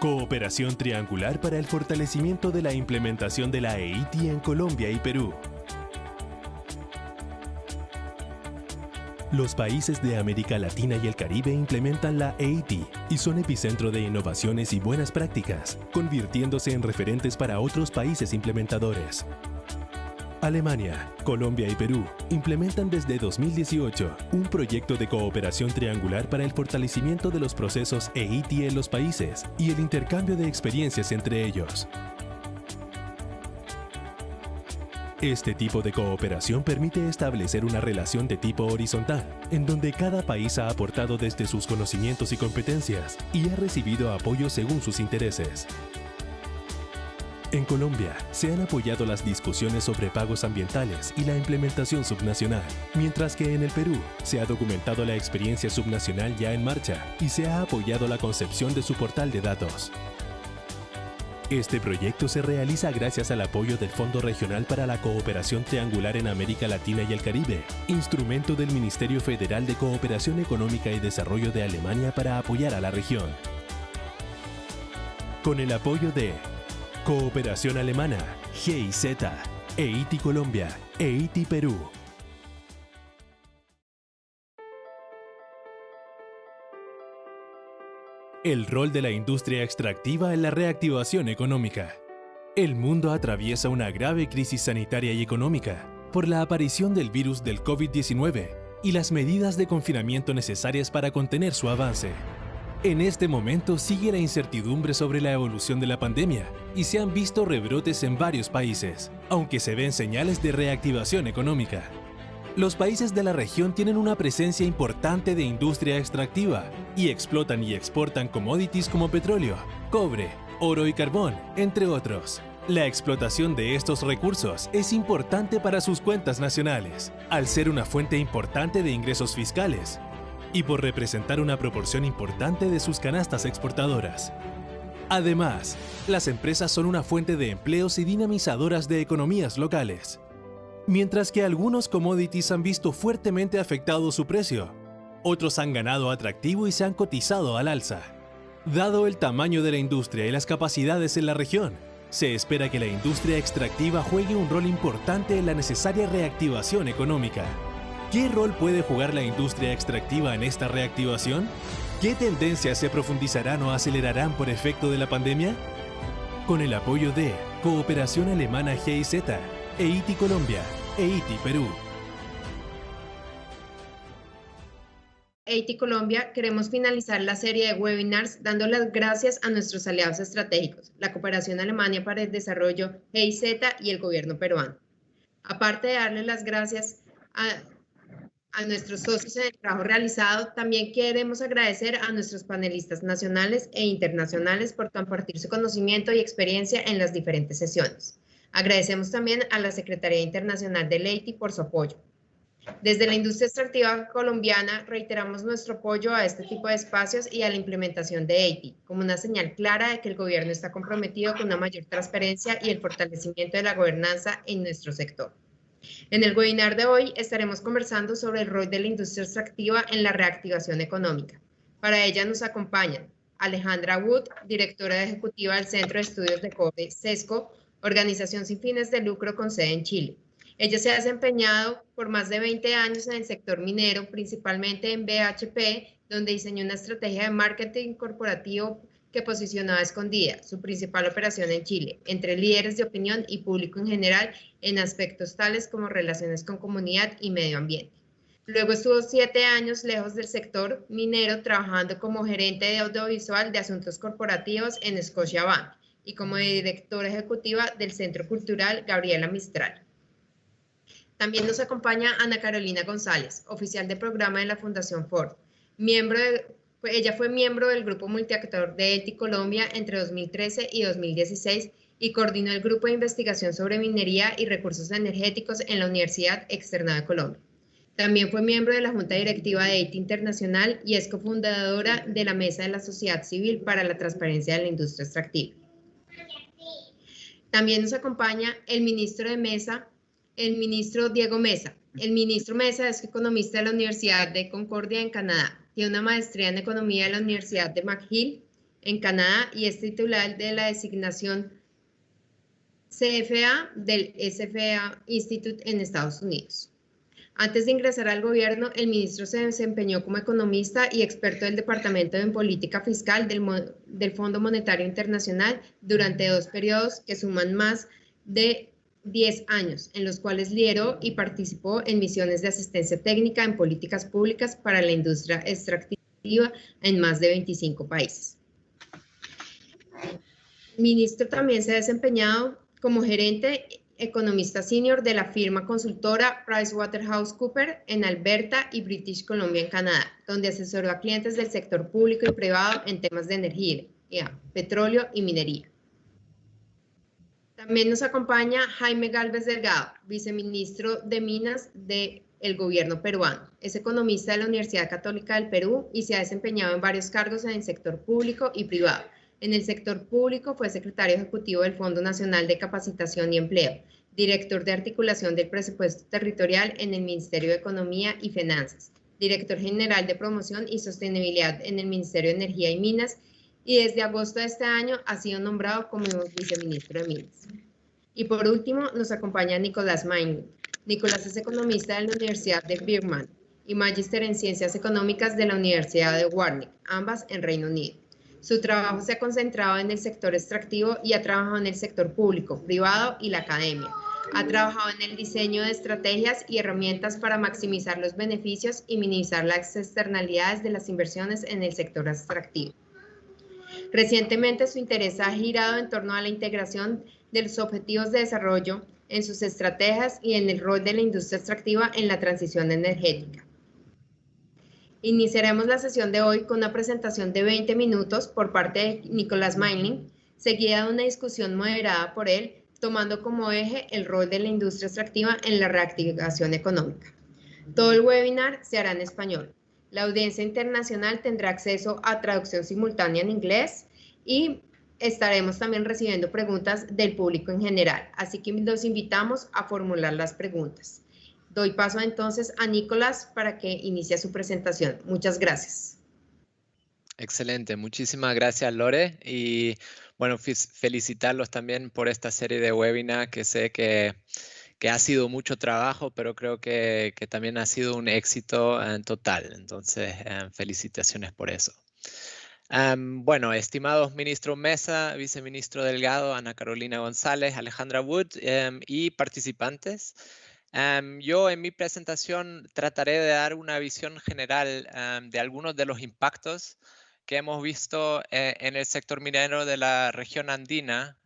Cooperación triangular para el fortalecimiento de la implementación de la EIT en Colombia y Perú. Los países de América Latina y el Caribe implementan la EIT y son epicentro de innovaciones y buenas prácticas, convirtiéndose en referentes para otros países implementadores. Alemania, Colombia y Perú implementan desde 2018 un proyecto de cooperación triangular para el fortalecimiento de los procesos EIT en los países y el intercambio de experiencias entre ellos. Este tipo de cooperación permite establecer una relación de tipo horizontal, en donde cada país ha aportado desde sus conocimientos y competencias y ha recibido apoyo según sus intereses. En Colombia, se han apoyado las discusiones sobre pagos ambientales y la implementación subnacional, mientras que en el Perú se ha documentado la experiencia subnacional ya en marcha y se ha apoyado la concepción de su portal de datos. Este proyecto se realiza gracias al apoyo del Fondo Regional para la Cooperación Triangular en América Latina y el Caribe, instrumento del Ministerio Federal de Cooperación Económica y Desarrollo de Alemania para apoyar a la región. Con el apoyo de Cooperación Alemana, GIZ, EIT Colombia, EIT Perú. El rol de la industria extractiva en la reactivación económica. El mundo atraviesa una grave crisis sanitaria y económica por la aparición del virus del COVID-19 y las medidas de confinamiento necesarias para contener su avance. En este momento sigue la incertidumbre sobre la evolución de la pandemia y se han visto rebrotes en varios países, aunque se ven señales de reactivación económica. Los países de la región tienen una presencia importante de industria extractiva y explotan y exportan commodities como petróleo, cobre, oro y carbón, entre otros. La explotación de estos recursos es importante para sus cuentas nacionales, al ser una fuente importante de ingresos fiscales y por representar una proporción importante de sus canastas exportadoras. Además, las empresas son una fuente de empleos y dinamizadoras de economías locales. Mientras que algunos commodities han visto fuertemente afectado su precio, otros han ganado atractivo y se han cotizado al alza. Dado el tamaño de la industria y las capacidades en la región, se espera que la industria extractiva juegue un rol importante en la necesaria reactivación económica. ¿Qué rol puede jugar la industria extractiva en esta reactivación? ¿Qué tendencias se profundizarán o acelerarán por efecto de la pandemia? Con el apoyo de Cooperación Alemana GIZ, EIT Colombia, EIT Perú. EIT Colombia queremos finalizar la serie de webinars dando las gracias a nuestros aliados estratégicos, la Cooperación Alemania para el Desarrollo, GIZ y el gobierno peruano. Aparte de darles las gracias a nuestros socios en el trabajo realizado, también queremos agradecer a nuestros panelistas nacionales e internacionales por compartir su conocimiento y experiencia en las diferentes sesiones. Agradecemos también a la Secretaría Internacional del EIT por su apoyo. Desde la industria extractiva colombiana reiteramos nuestro apoyo a este tipo de espacios y a la implementación de EIT, como una señal clara de que el gobierno está comprometido con una mayor transparencia y el fortalecimiento de la gobernanza en nuestro sector. En el webinar de hoy estaremos conversando sobre el rol de la industria extractiva en la reactivación económica. Para ella nos acompañan Alejandra Wood, directora ejecutiva del Centro de Estudios de Cobre, CESCO, organización sin fines de lucro con sede en Chile. Ella se ha desempeñado por más de 20 años en el sector minero, principalmente en BHP, donde diseñó una estrategia de marketing corporativo que posicionaba a Escondida, su principal operación en Chile, entre líderes de opinión y público en general en aspectos tales como relaciones con comunidad y medio ambiente. Luego estuvo 7 años lejos del sector minero trabajando como gerente de audiovisual de asuntos corporativos en Scotiabank y como directora ejecutiva del Centro Cultural Gabriela Mistral. También nos acompaña Ana Carolina González, oficial de programa de la Fundación Ford. Ella fue miembro del Grupo Multiactor de EIT Colombia entre 2013 y 2016 y coordinó el Grupo de Investigación sobre Minería y Recursos Energéticos en la Universidad Externada de Colombia. También fue miembro de la Junta Directiva de EIT Internacional y es cofundadora de la Mesa de la Sociedad Civil para la Transparencia de la Industria Extractiva. También nos acompaña el ministro de Mesa, el ministro Diego Mesa. El ministro Mesa es economista de la Universidad de Concordia en Canadá. Tiene una maestría en economía de la Universidad de McGill. en Canadá y es titular de la designación CFA del SFA Institute en Estados Unidos. Antes de ingresar al gobierno, el ministro se desempeñó como economista y experto del Departamento de Política Fiscal del Fondo Monetario Internacional durante 2 periodos que suman más de 10 años, en los cuales lideró y participó en misiones de asistencia técnica en políticas públicas para la industria extractiva en más de 25 países. El ministro también se ha desempeñado como gerente economista senior de la firma consultora PricewaterhouseCoopers en Alberta y British Columbia en Canadá, donde asesoró a clientes del sector público y privado en temas de energía, petróleo y minería. También nos acompaña Jaime Gálvez Delgado, viceministro de Minas del gobierno peruano. Es economista de la Universidad Católica del Perú y se ha desempeñado en varios cargos en el sector público y privado. En el sector público fue secretario ejecutivo del Fondo Nacional de Capacitación y Empleo, director de articulación del presupuesto territorial en el Ministerio de Economía y Finanzas, director general de promoción y sostenibilidad en el Ministerio de Energía y Minas, y desde agosto de este año ha sido nombrado como viceministro de Minas. Y por último nos acompaña Nicolás Mainling. Nicolás es economista de la Universidad de Birmingham y magíster en Ciencias Económicas de la Universidad de Warwick, ambas en Reino Unido. Su trabajo se ha concentrado en el sector extractivo y ha trabajado en el sector público, privado y la academia. Ha trabajado en el diseño de estrategias y herramientas para maximizar los beneficios y minimizar las externalidades de las inversiones en el sector extractivo. Recientemente su interés ha girado en torno a la integración de los objetivos de desarrollo en sus estrategias y en el rol de la industria extractiva en la transición energética. Iniciaremos la sesión de hoy con una presentación de 20 minutos por parte de Nicolás Mainling, seguida de una discusión moderada por él, tomando como eje el rol de la industria extractiva en la reactivación económica. Todo el webinar se hará en español. La audiencia internacional tendrá acceso a traducción simultánea en inglés y estaremos también recibiendo preguntas del público en general, así que los invitamos a formular las preguntas. Doy paso entonces a Nicolás para que inicie su presentación. Muchas gracias. Excelente, muchísimas gracias Lore y bueno, felicitarlos también por esta serie de webinars que sé que ha sido mucho trabajo, pero creo que también ha sido un éxito total. Entonces, felicitaciones por eso. Bueno, estimados ministro Mesa, viceministro Delgado, Ana Carolina González, Alejandra Wood y participantes. Yo en mi presentación trataré de dar una visión general de algunos de los impactos que hemos visto en el sector minero de la región andina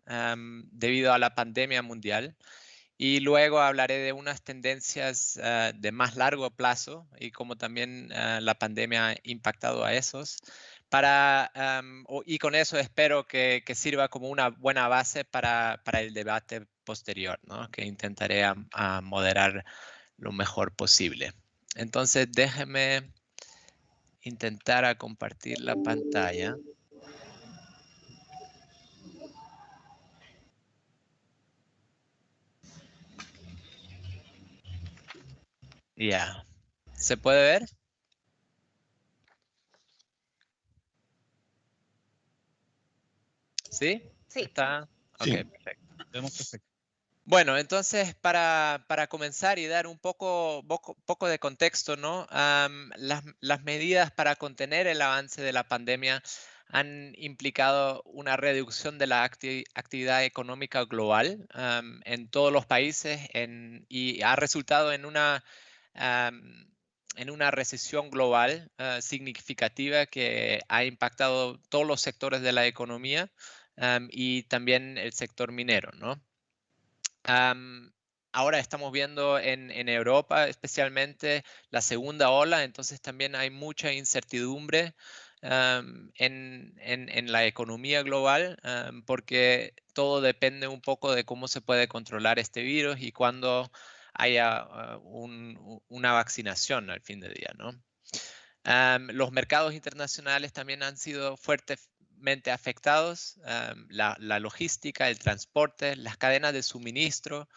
debido a la pandemia mundial. Y luego hablaré de unas tendencias de más largo plazo y cómo también la pandemia ha impactado a esos. Y con eso espero que sirva como una buena base para el debate posterior, ¿no? Que intentaré a moderar lo mejor posible. Entonces, déjeme intentar a compartir la pantalla. Ya. ¿Se puede ver? ¿Sí? Sí. ¿Está? Sí. Ok, perfecto. Bueno, entonces para comenzar y dar un poco de contexto, ¿no? Las medidas para contener el avance de la pandemia han implicado una reducción de la actividad económica global en todos los países y ha resultado en una recesión global significativa que ha impactado todos los sectores de la economía y también el sector minero, ¿no? Ahora estamos viendo en Europa especialmente la segunda ola, entonces también hay mucha incertidumbre en la economía global porque todo depende un poco de cómo se puede controlar este virus y cuándo haya una vaccinación al fin del día, ¿no? Los mercados internacionales también han sido fuertemente afectados, la logística, el transporte, las cadenas de suministro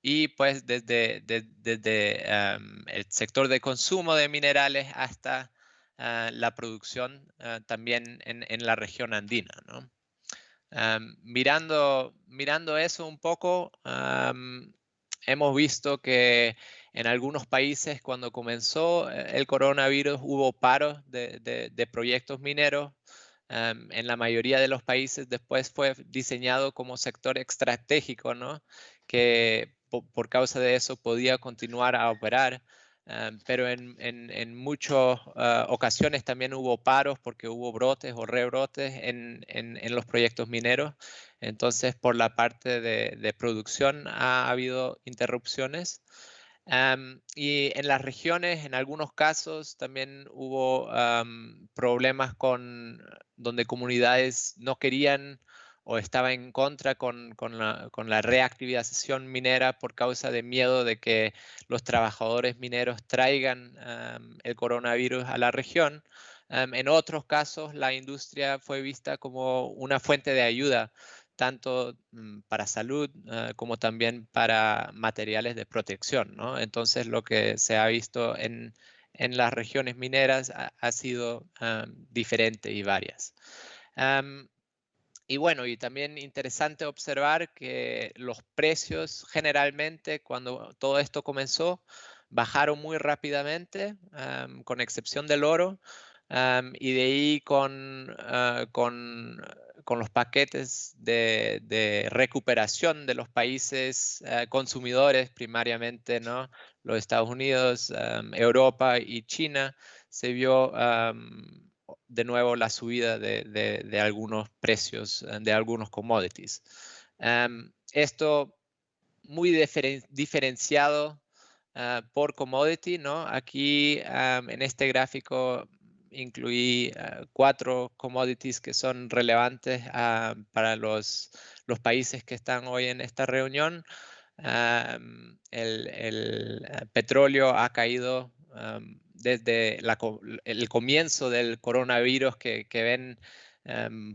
y pues desde el sector de consumo de minerales hasta la producción también en la región andina, ¿no? Mirando eso un poco, hemos visto que en algunos países cuando comenzó el coronavirus hubo paros de proyectos mineros. En la mayoría de los países después fue diseñado como sector estratégico, ¿no? Que por causa de eso podía continuar a operar. Pero en muchas ocasiones también hubo paros porque hubo brotes o rebrotes en los proyectos mineros. Entonces, por la parte de producción ha habido interrupciones. Y en las regiones, en algunos casos, también hubo problemas donde comunidades no querían o estaban en contra con la reactivación minera por causa de miedo de que los trabajadores mineros traigan el coronavirus a la región. En otros casos, la industria fue vista como una fuente de ayuda, tanto para salud como también para materiales de protección, ¿no? Entonces, lo que se ha visto en las regiones mineras ha sido diferente y varias. Y bueno, y también interesante observar que los precios generalmente cuando todo esto comenzó bajaron muy rápidamente, con excepción del oro, y de ahí con los paquetes de recuperación de los países consumidores, primariamente, ¿no? Los Estados Unidos, Europa y China, se vio de nuevo la subida de algunos precios de algunos commodities. Esto muy diferenciado por commodity, ¿no? Aquí en este gráfico incluí 4 commodities que son relevantes para los países que están hoy en esta reunión. El petróleo ha caído desde el comienzo del coronavirus que ven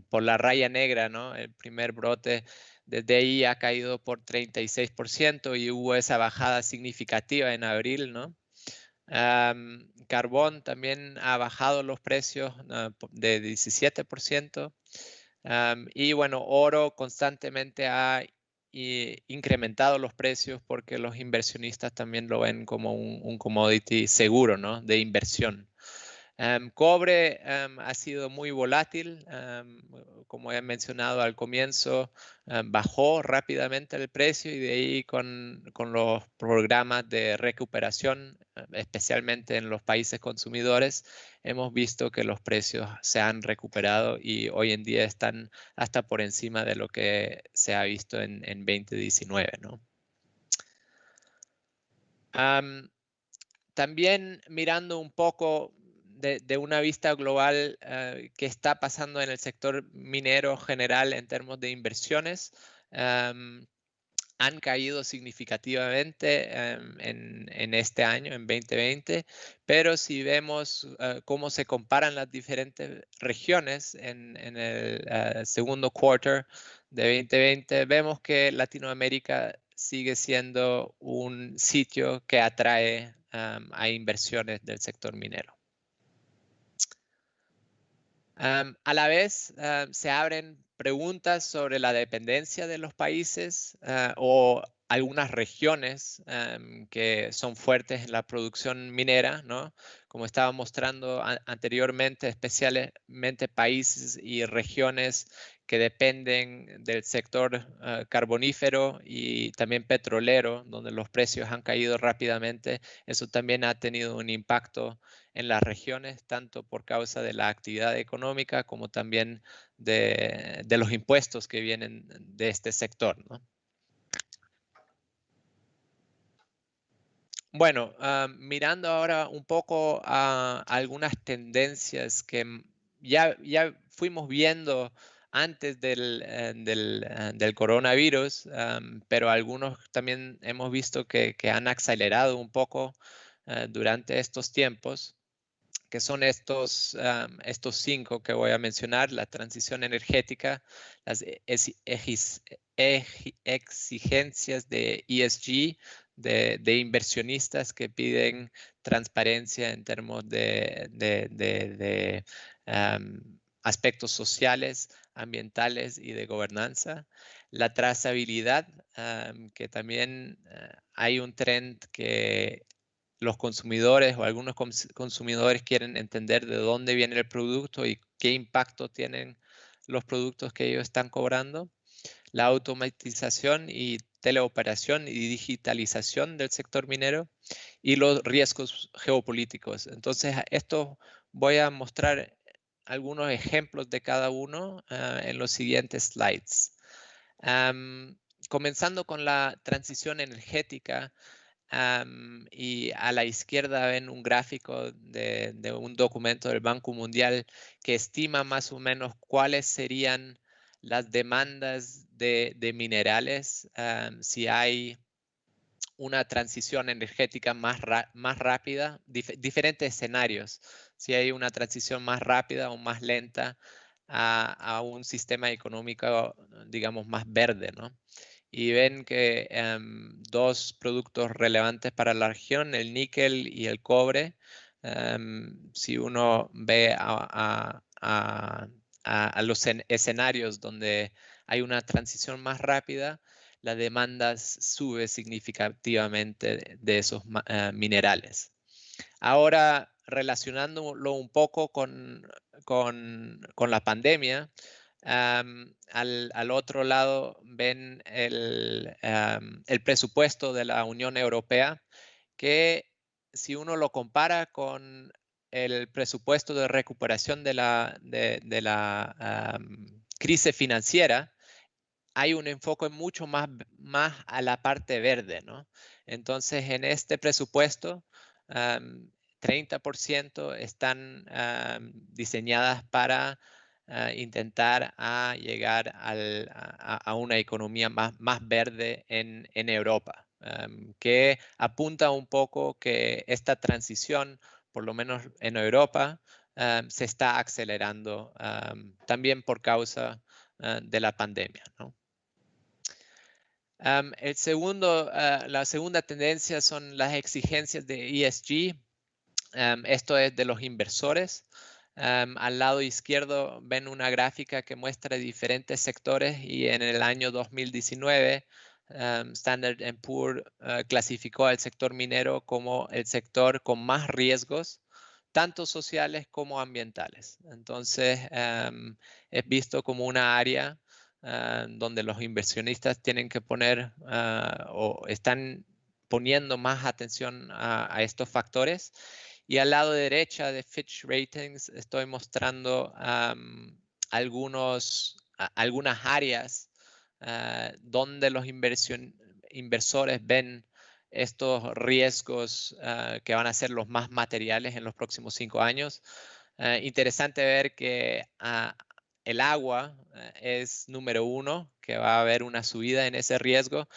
por la raya negra, ¿no? El primer brote, desde ahí ha caído por 36% y hubo esa bajada significativa en abril, ¿no? Carbón también ha bajado los precios de 17%. Y bueno, oro constantemente ha incrementado los precios porque los inversionistas también lo ven como un commodity seguro, ¿no? De inversión. Cobre ha sido muy volátil, como he mencionado al comienzo, bajó rápidamente el precio y de ahí con los programas de recuperación, especialmente en los países consumidores, hemos visto que los precios se han recuperado y hoy en día están hasta por encima de lo que se ha visto en 2019, ¿no? También mirando un poco de una vista global, qué está pasando en el sector minero general en términos de inversiones, han caído significativamente en este año, en 2020, pero si vemos cómo se comparan las diferentes regiones en el segundo quarter de 2020, vemos que Latinoamérica sigue siendo un sitio que atrae a inversiones del sector minero. A la vez, se abren preguntas sobre la dependencia de los países o algunas regiones que son fuertes en la producción minera, ¿no? Como estaba mostrando anteriormente, especialmente países y regiones que dependen del sector carbonífero y también petrolero, donde los precios han caído rápidamente. Eso también ha tenido un impacto en las regiones, tanto por causa de la actividad económica como también de los impuestos que vienen de este sector, ¿no? Bueno, mirando ahora un poco a algunas tendencias que ya fuimos viendo antes del coronavirus, pero algunos también hemos visto que han acelerado un poco durante estos tiempos, que son estos 5 que voy a mencionar: la transición energética, las exigencias de ESG, de inversionistas que piden transparencia en términos de aspectos sociales, ambientales y de gobernanza. La trazabilidad, que también hay un trend que los consumidores o algunos consumidores quieren entender de dónde viene el producto y qué impacto tienen los productos que ellos están cobrando. La automatización y teleoperación y digitalización del sector minero y los riesgos geopolíticos. Entonces, esto voy a mostrar algunos ejemplos de cada uno en los siguientes slides. Comenzando con la transición energética, y a la izquierda ven un gráfico de un documento del Banco Mundial que estima más o menos cuáles serían las demandas de minerales si hay una transición energética más rápida, diferentes escenarios, si hay una transición más rápida o más lenta a un sistema económico, digamos, más verde, ¿no? Y ven que dos productos relevantes para la región, el níquel y el cobre, si uno ve a los escenarios donde hay una transición más rápida, la demanda sube significativamente de esos minerales. Ahora, relacionándolo un poco con la pandemia, al otro lado ven el presupuesto de la Unión Europea, que si uno lo compara con el presupuesto de recuperación de la crisis financiera, hay un enfoque mucho más a la parte verde, ¿no? Entonces, en este presupuesto, 30% están diseñadas para intentar llegar a una economía más verde en Europa, que apunta un poco que esta transición, por lo menos en Europa, se está acelerando también por causa de la pandemia, ¿no? La segunda tendencia son las exigencias de ESG. Esto es de los inversores. Al lado izquierdo ven una gráfica que muestra diferentes sectores y en el año 2019 Standard & Poor's clasificó al sector minero como el sector con más riesgos, tanto sociales como ambientales. Entonces, es visto como una área donde los inversionistas tienen que poner o están poniendo más atención a estos factores. Y al lado derecha de Fitch Ratings estoy mostrando algunas áreas donde los inversores ven estos riesgos que van a ser los más materiales en los próximos 5 años. Interesante ver que el agua es número 1, que va a haber una subida en ese riesgo.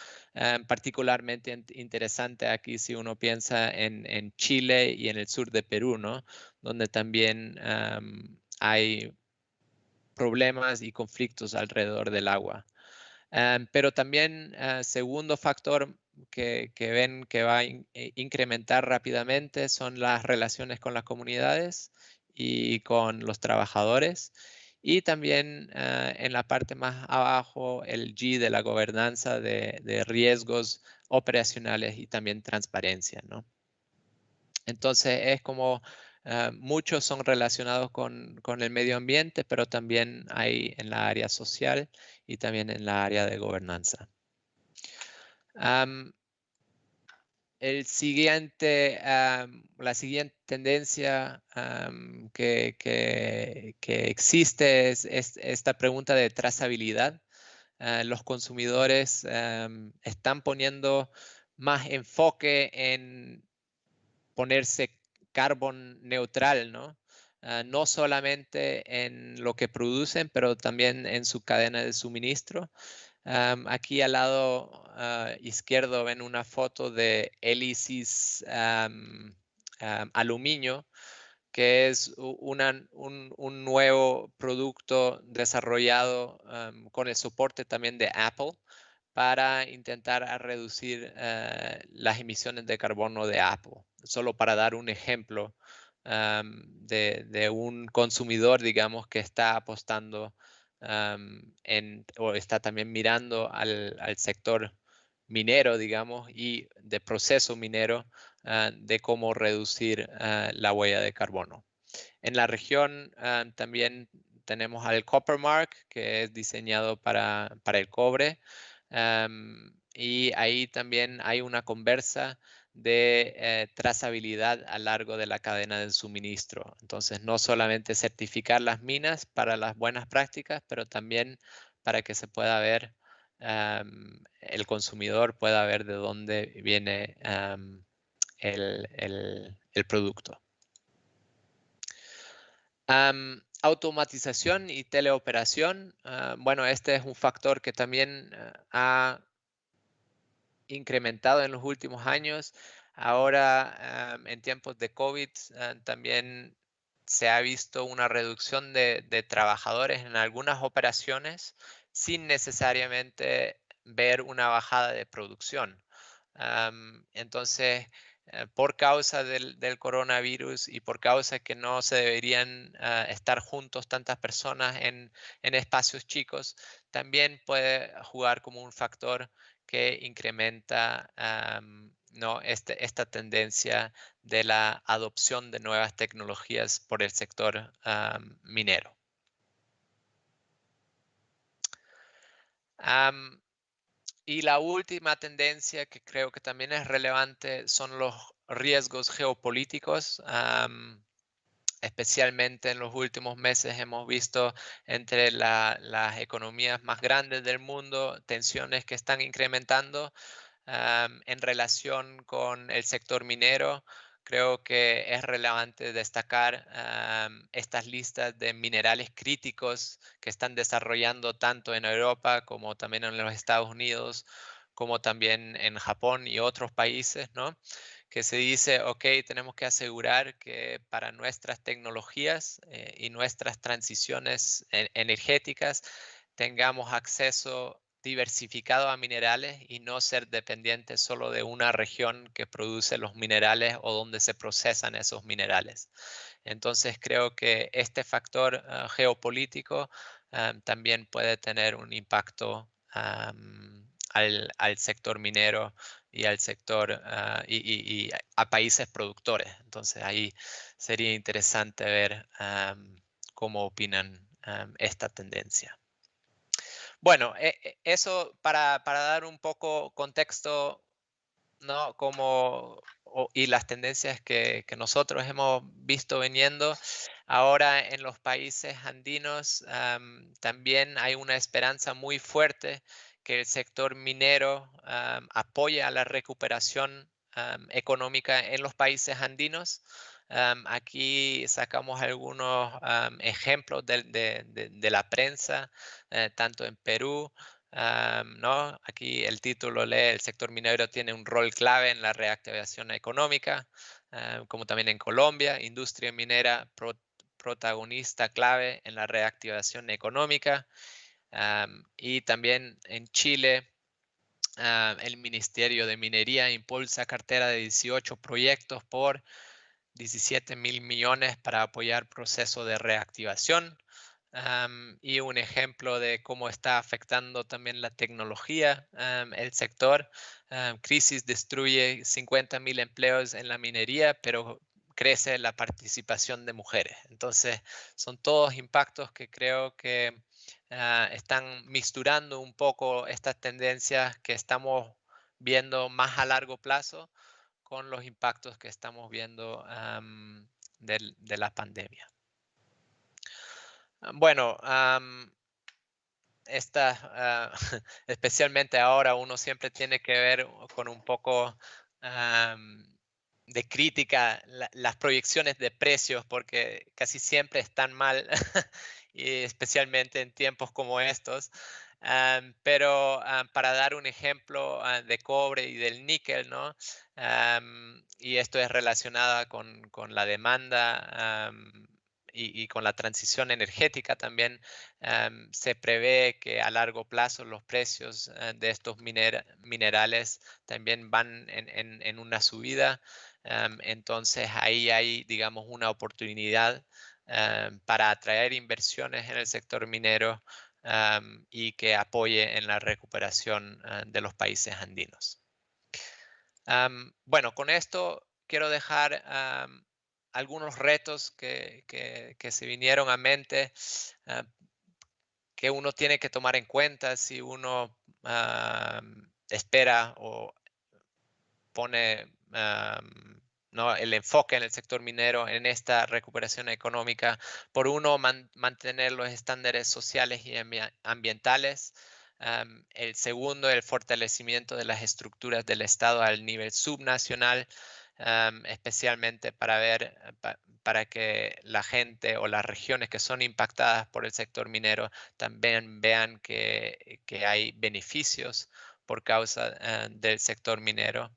Particularmente interesante aquí si uno piensa en Chile y en el sur de Perú, ¿no? Donde también hay problemas y conflictos alrededor del agua. Pero también, segundo factor que ven que va a incrementar rápidamente son las relaciones con las comunidades y con los trabajadores. Y también en la parte más abajo, el G de la gobernanza de riesgos operacionales y también transparencia, ¿no? Entonces, es como muchos son relacionados con el medio ambiente, pero también hay en la área social y también en la área de gobernanza. La siguiente tendencia que existe es esta pregunta de trazabilidad. Los consumidores están poniendo más enfoque en ponerse carbon neutral, ¿no? No solamente en lo que producen, pero también en su cadena de suministro. Aquí al lado izquierdo ven una foto de hélices aluminio, que es un nuevo producto desarrollado con el soporte también de Apple para intentar reducir las emisiones de carbono de Apple. Solo para dar un ejemplo de un consumidor, digamos, que está apostando o está también mirando al sector minero, digamos, y de proceso minero, de cómo reducir la huella de carbono. En la región también tenemos al Copper Mark, que es diseñado para el cobre, y ahí también hay una conversa de trazabilidad a lo largo de la cadena del suministro. Entonces, no solamente certificar las minas para las buenas prácticas, pero también para que se pueda ver, el consumidor pueda ver de dónde viene el producto. Automatización y teleoperación. Bueno, este es un factor que también ha incrementado en los últimos años. Ahora, en tiempos de COVID, también se ha visto una reducción de trabajadores en algunas operaciones sin necesariamente ver una bajada de producción. Entonces, por causa del coronavirus y por causa que no se deberían estar juntos tantas personas en espacios chicos, también puede jugar como un factor que incrementa ¿no? esta tendencia de la adopción de nuevas tecnologías por el sector minero. Y la última tendencia que creo que también es relevante son los riesgos geopolíticos. Especialmente en los últimos meses hemos visto entre las economías más grandes del mundo tensiones que están incrementando en relación con el sector minero. Creo que es relevante destacar estas listas de minerales críticos que están desarrollando tanto en Europa como también en los Estados Unidos, como también en Japón y otros países, ¿no? Que se dice, ok, tenemos que asegurar que para nuestras tecnologías y nuestras transiciones energéticas tengamos acceso diversificado a minerales y no ser dependientes solo de una región que produce los minerales o donde se procesan esos minerales. Entonces creo que este factor geopolítico también puede tener un impacto al sector minero y al sector y a países productores. Entonces ahí sería interesante ver cómo opinan esta tendencia. Bueno, eso para dar un poco contexto, ¿no? Y las tendencias que nosotros hemos visto viniendo. Ahora en los países andinos también hay una esperanza muy fuerte que el sector minero apoye a la recuperación económica en los países andinos. Aquí sacamos algunos ejemplos de la prensa, tanto en Perú, ¿no? Aquí el título lee, el sector minero tiene un rol clave en la reactivación económica, como también en Colombia, industria minera protagonista clave en la reactivación económica, y también en Chile. El Ministerio de Minería impulsa cartera de 18 proyectos por 17.000 millones para apoyar proceso de reactivación. Y un ejemplo de cómo está afectando también la tecnología, el sector. Crisis destruye 50.000 empleos en la minería, pero crece la participación de mujeres. Entonces, son todos impactos que creo que están misturando un poco estas tendencias que estamos viendo más a largo plazo con los impactos que estamos viendo de la pandemia. Bueno, especialmente ahora uno siempre tiene que ver con un poco de crítica las proyecciones de precios porque casi siempre están mal, y especialmente en tiempos como estos. Pero para dar un ejemplo de cobre y del níquel, ¿no? Y esto es relacionado con la demanda y con la transición energética también se prevé que a largo plazo los precios de estos minerales también van en una subida. Entonces ahí hay, digamos, una oportunidad para atraer inversiones en el sector minero y que apoye en la recuperación de los países andinos. Bueno, con esto quiero dejar algunos retos que se vinieron a mente que uno tiene que tomar en cuenta si uno espera o pone ¿no? el enfoque en el sector minero en esta recuperación económica. Por uno, mantener los estándares sociales y ambientales. El segundo, el fortalecimiento de las estructuras del Estado al nivel subnacional, especialmente para que la gente o las regiones que son impactadas por el sector minero también vean que hay beneficios por causa del sector minero.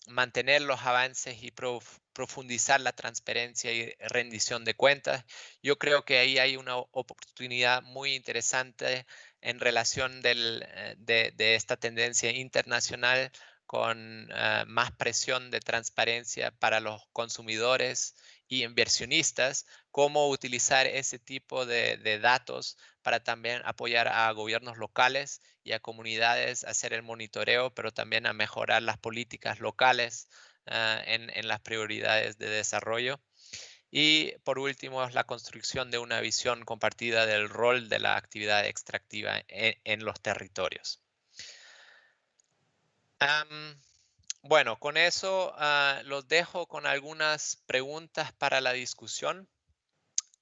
Mantener los avances y profundizar la transparencia y rendición de cuentas. Yo creo que ahí hay una oportunidad muy interesante en relación de esta tendencia internacional con más presión de transparencia para los consumidores y inversionistas, cómo utilizar ese tipo de datos para también apoyar a gobiernos locales y a comunidades a hacer el monitoreo, pero también a mejorar las políticas locales en las prioridades de desarrollo. Y por último, es la construcción de una visión compartida del rol de la actividad extractiva en los territorios. Bueno, con eso los dejo con algunas preguntas para la discusión.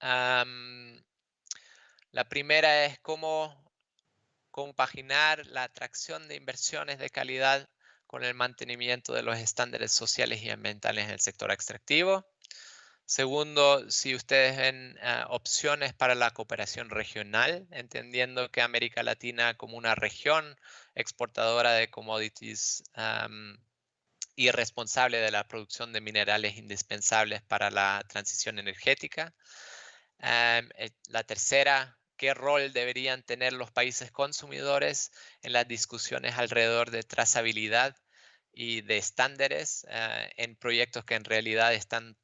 La primera es cómo compaginar la atracción de inversiones de calidad con el mantenimiento de los estándares sociales y ambientales en el sector extractivo. Segundo, si ustedes ven opciones para la cooperación regional, entendiendo que América Latina como una región exportadora de commodities y responsable de la producción de minerales indispensables para la transición energética. La tercera, ¿qué rol deberían tener los países consumidores en las discusiones alrededor de trazabilidad y de estándares en proyectos que en realidad están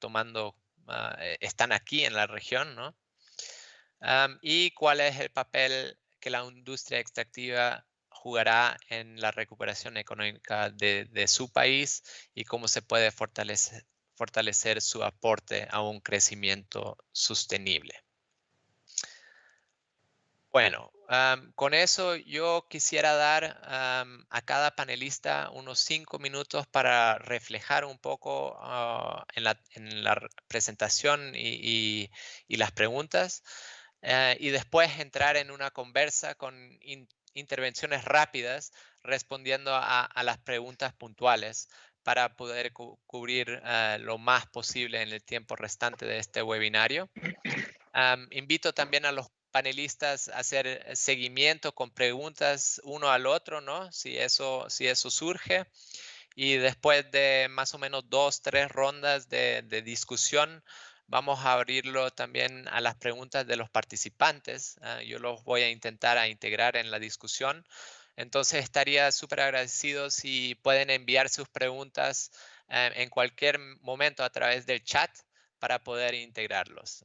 están aquí en la región, ¿no? Y cuál es el papel que la industria extractiva jugará en la recuperación económica de su país y cómo se puede fortalecer su aporte a un crecimiento sostenible. Bueno, con eso yo quisiera dar a cada panelista unos 5 minutos para reflejar un poco en la presentación y las preguntas y después entrar en una conversa con intervenciones rápidas respondiendo a las preguntas puntuales para poder cubrir lo más posible en el tiempo restante de este webinario. Invito también a los panelistas a hacer seguimiento con preguntas uno al otro, ¿no? Si eso surge. Y después de más o menos 2, 3 rondas de discusión, vamos a abrirlo también a las preguntas de los participantes. Yo los voy a intentar integrar en la discusión. Entonces estaría súper agradecido si pueden enviar sus preguntas en cualquier momento a través del chat para poder integrarlos.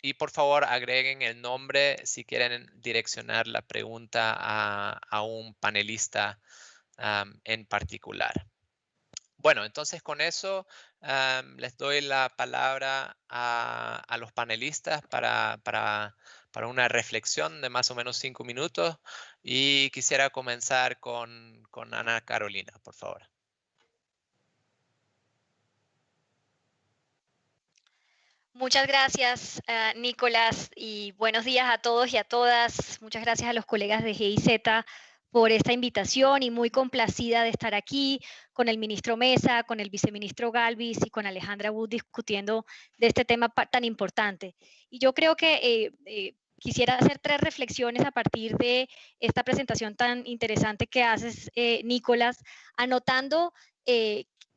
Y por favor agreguen el nombre si quieren direccionar la pregunta a un panelista en particular. Bueno, entonces con eso les doy la palabra a los panelistas para una reflexión de más o menos 5 minutos y quisiera comenzar con Ana Carolina, por favor. Muchas gracias, Nicolás, y buenos días a todos y a todas. Muchas gracias a los colegas de GIZ por esta invitación y muy complacida de estar aquí con el ministro Mesa, con el viceministro Galvis y con Alejandra Wood discutiendo de este tema tan importante. Y yo creo que quisiera hacer 3 reflexiones a partir de esta presentación tan interesante que haces, Nicolás, anotando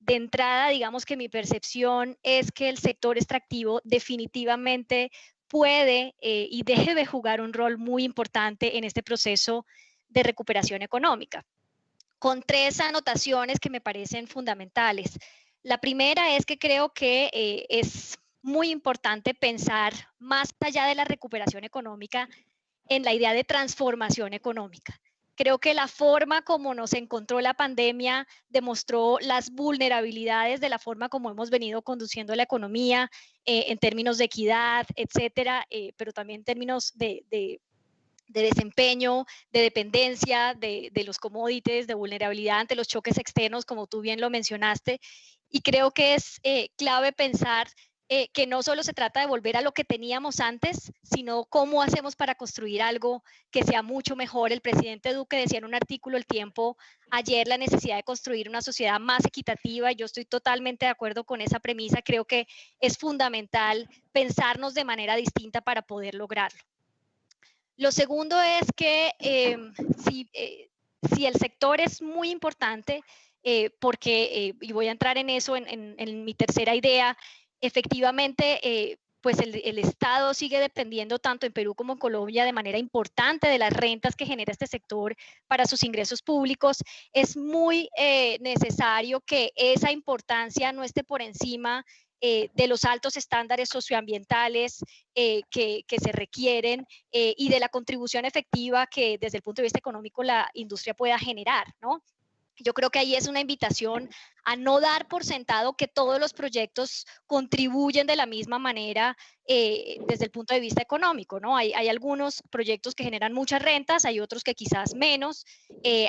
de entrada, digamos que mi percepción es que el sector extractivo definitivamente puede y debe jugar un rol muy importante en este proceso de recuperación económica, con 3 anotaciones que me parecen fundamentales. La primera es que creo que es muy importante pensar más allá de la recuperación económica en la idea de transformación económica. Creo que la forma como nos encontró la pandemia demostró las vulnerabilidades de la forma como hemos venido conduciendo la economía en términos de equidad, etcétera, pero también en términos de desempeño, de dependencia de los commodities, de vulnerabilidad ante los choques externos, como tú bien lo mencionaste. Y creo que es clave pensar que no solo se trata de volver a lo que teníamos antes, sino cómo hacemos para construir algo que sea mucho mejor. El presidente Duque decía en un artículo El Tiempo ayer la necesidad de construir una sociedad más equitativa. Yo estoy totalmente de acuerdo con esa premisa. Creo que es fundamental pensarnos de manera distinta para poder lograrlo. Lo segundo es que si el sector es muy importante, porque, y voy a entrar en eso en mi tercera idea, efectivamente, pues el Estado sigue dependiendo tanto en Perú como en Colombia de manera importante de las rentas que genera este sector para sus ingresos públicos. Es muy necesario que esa importancia no esté por encima de los altos estándares socioambientales que se requieren y de la contribución efectiva que desde el punto de vista económico la industria pueda generar, ¿no? Yo creo que ahí es una invitación a no dar por sentado que todos los proyectos contribuyen de la misma manera desde el punto de vista económico, ¿no? Hay algunos proyectos que generan muchas rentas, hay otros que quizás menos.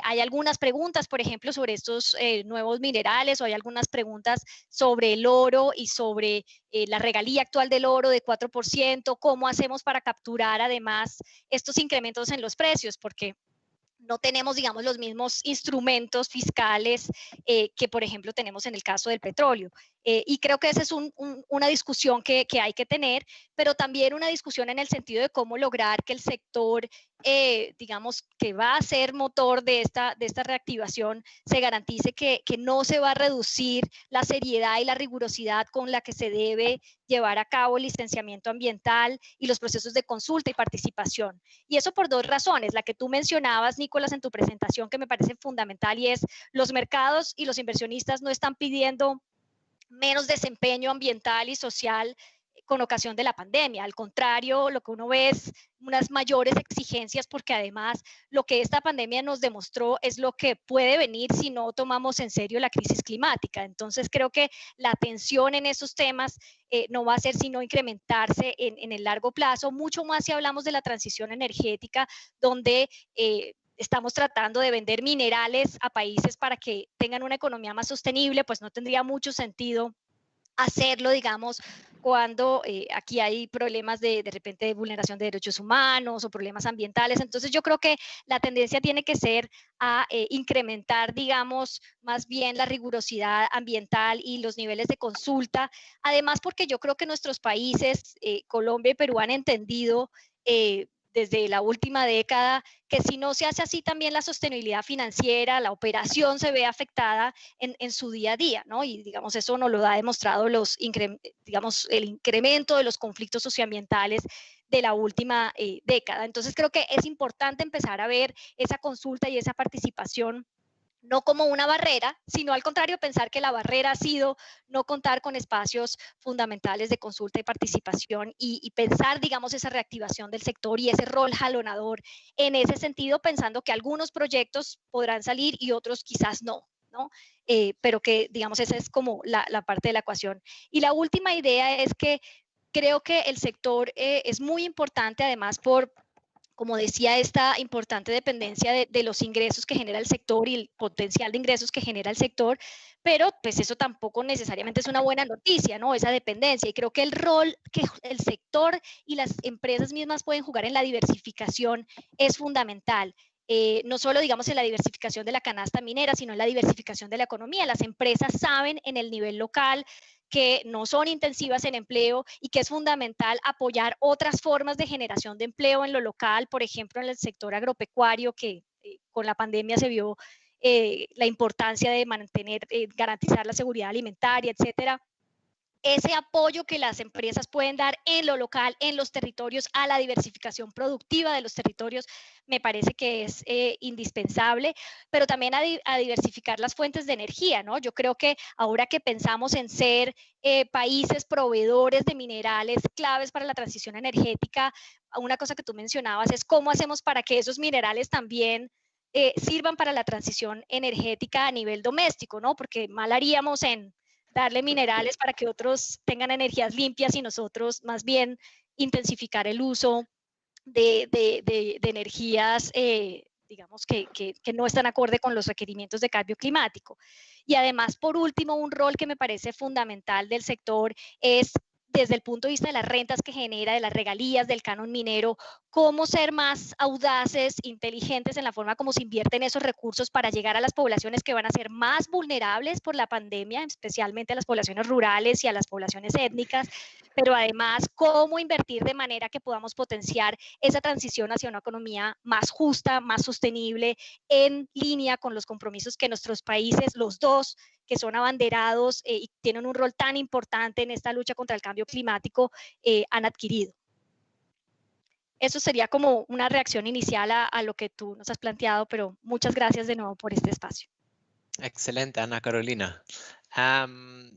Hay algunas preguntas, por ejemplo, sobre estos nuevos minerales, o hay algunas preguntas sobre el oro y sobre la regalía actual del oro de 4%, cómo hacemos para capturar además estos incrementos en los precios, porque no tenemos, digamos, los mismos instrumentos fiscales que, por ejemplo, tenemos en el caso del petróleo. Y creo que esa es una discusión que hay que tener, pero también una discusión en el sentido de cómo lograr que el sector, digamos, que va a ser motor de esta reactivación, se garantice que no se va a reducir la seriedad y la rigurosidad con la que se debe llevar a cabo el licenciamiento ambiental y los procesos de consulta y participación. Y eso por 2 razones. La que tú mencionabas, Nicolás, en tu presentación, que me parece fundamental, y es los mercados y los inversionistas no están pidiendo menos desempeño ambiental y social con ocasión de la pandemia. Al contrario, lo que uno ve es unas mayores exigencias, porque además lo que esta pandemia nos demostró es lo que puede venir si no tomamos en serio la crisis climática. Entonces creo que la atención en esos temas no va a ser sino incrementarse en el largo plazo, mucho más si hablamos de la transición energética, donde estamos tratando de vender minerales a países para que tengan una economía más sostenible. Pues no tendría mucho sentido hacerlo, digamos, cuando aquí hay problemas de repente de vulneración de derechos humanos o problemas ambientales. Entonces yo creo que la tendencia tiene que ser a incrementar, digamos, más bien la rigurosidad ambiental y los niveles de consulta. Además, porque yo creo que nuestros países, Colombia y Perú, han entendido desde la última década que si no se hace así, también la sostenibilidad financiera, la operación se ve afectada en su día a día, ¿no? Y digamos, eso nos lo ha demostrado digamos, el incremento de los conflictos socioambientales de la última década. Entonces creo que es importante empezar a ver esa consulta y esa participación no como una barrera, sino al contrario, pensar que la barrera ha sido no contar con espacios fundamentales de consulta y participación, y pensar, digamos, esa reactivación del sector y ese rol jalonador en ese sentido, pensando que algunos proyectos podrán salir y otros quizás no, ¿no? Pero que, digamos, esa es como la parte de la ecuación. Y la última idea es que creo que el sector es muy importante, además, como decía, esta importante dependencia de los ingresos que genera el sector y el potencial de ingresos que genera el sector, pero pues eso tampoco necesariamente es una buena noticia, ¿no? Esa dependencia. Y creo que el rol que el sector y las empresas mismas pueden jugar en la diversificación es fundamental. No solo, digamos, en la diversificación de la canasta minera, sino en la diversificación de la economía. Las empresas saben en el nivel local que no son intensivas en empleo y que es fundamental apoyar otras formas de generación de empleo en lo local, por ejemplo, en el sector agropecuario, que con la pandemia se vio la importancia de mantener, garantizar la seguridad alimentaria, etcétera. Ese apoyo que las empresas pueden dar en lo local, en los territorios, a la diversificación productiva de los territorios, me parece que es indispensable, pero también a diversificar las fuentes de energía, ¿no? Yo creo que ahora que pensamos en ser países proveedores de minerales claves para la transición energética, una cosa que tú mencionabas es cómo hacemos para que esos minerales también sirvan para la transición energética a nivel doméstico, ¿no? Porque mal haríamos en darle minerales para que otros tengan energías limpias y nosotros más bien intensificar el uso de energías, digamos, que no están acorde con los requerimientos de cambio climático. Y además, por último, un rol que me parece fundamental del sector es, desde el punto de vista de las rentas que genera, de las regalías, del canon minero, cómo ser más audaces, inteligentes en la forma como se invierten esos recursos para llegar a las poblaciones que van a ser más vulnerables por la pandemia, especialmente a las poblaciones rurales y a las poblaciones étnicas, pero además cómo invertir de manera que podamos potenciar esa transición hacia una economía más justa, más sostenible, en línea con los compromisos que nuestros países, los dos, que son abanderados y tienen un rol tan importante en esta lucha contra el cambio climático, han adquirido. Eso sería como una reacción inicial a lo que tú nos has planteado, pero muchas gracias de nuevo por este espacio. Excelente, Ana Carolina.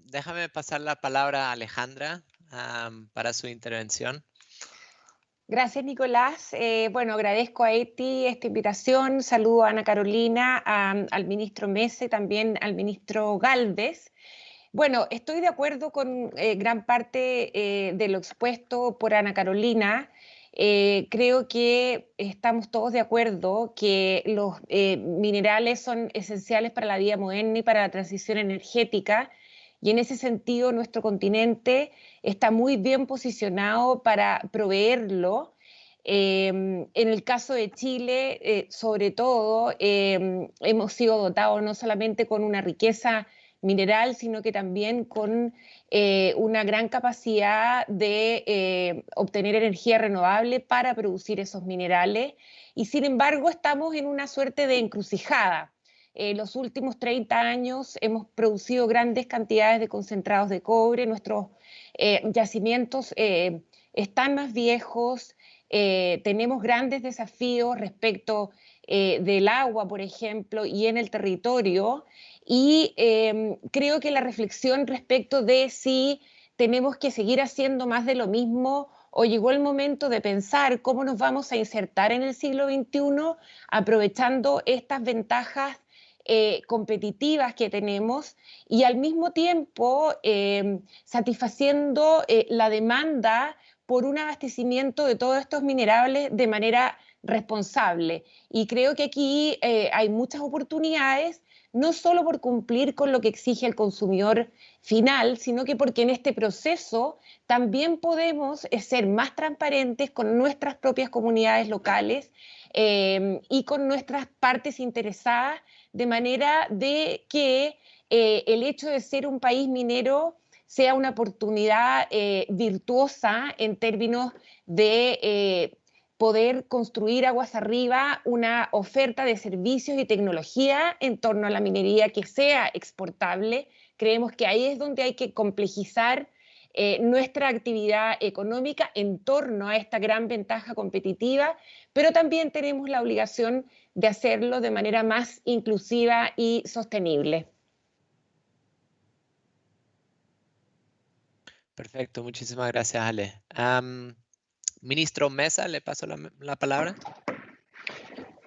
Déjame pasar la palabra a Alejandra para su intervención. Gracias, Nicolás. Bueno, agradezco a Eti esta invitación. Saludo a Ana Carolina, al ministro Mese, también al ministro Gálvez. Bueno, estoy de acuerdo con gran parte de lo expuesto por Ana Carolina. Creo que estamos todos de acuerdo que los minerales son esenciales para la vida moderna y para la transición energética. Y en ese sentido, nuestro continente está muy bien posicionado para proveerlo. En el caso de Chile, sobre todo, hemos sido dotados no solamente con una riqueza mineral, sino que también con una gran capacidad de obtener energía renovable para producir esos minerales. Y sin embargo, estamos en una suerte de encrucijada. Los últimos 30 años hemos producido grandes cantidades de concentrados de cobre, nuestros yacimientos están más viejos, tenemos grandes desafíos respecto del agua, por ejemplo, y en el territorio, y creo que la reflexión respecto de si tenemos que seguir haciendo más de lo mismo o llegó el momento de pensar cómo nos vamos a insertar en el siglo XXI aprovechando estas ventajas competitivas que tenemos y al mismo tiempo satisfaciendo la demanda por un abastecimiento de todos estos minerales de manera responsable. Y creo que aquí hay muchas oportunidades, no solo por cumplir con lo que exige el consumidor final, sino que porque en este proceso también podemos ser más transparentes con nuestras propias comunidades locales y con nuestras partes interesadas, de manera de que el hecho de ser un país minero sea una oportunidad virtuosa en términos de poder construir aguas arriba una oferta de servicios y tecnología en torno a la minería que sea exportable. Creemos que ahí es donde hay que complejizar nuestra actividad económica en torno a esta gran ventaja competitiva, pero también tenemos la obligación de hacerlo de manera más inclusiva y sostenible. Perfecto, muchísimas gracias, Ale. Ministro Mesa, le paso la palabra.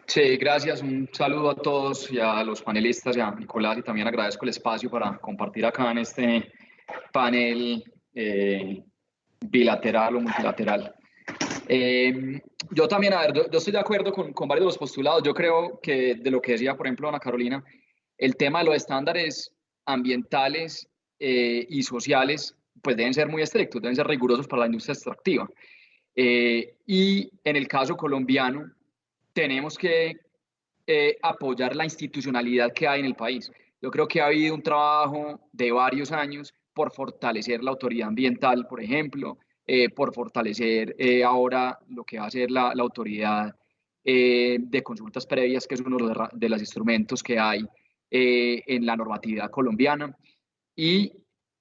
Sí, gracias. Un saludo a todos y a los panelistas y a Nicolás, y también agradezco el espacio para compartir acá en este panel bilateral o multilateral. Yo también, a ver, yo estoy de acuerdo con varios de los postulados. Yo creo que de lo que decía, por ejemplo, Ana Carolina, el tema de los estándares ambientales y sociales, pues deben ser muy estrictos, deben ser rigurosos para la industria extractiva. Y en el caso colombiano, tenemos que apoyar la institucionalidad que hay en el país. Yo creo que ha habido un trabajo de varios años por fortalecer la autoridad ambiental, por ejemplo, por fortalecer ahora lo que va a ser la autoridad de consultas previas, que es uno de los instrumentos que hay en la normatividad colombiana. Y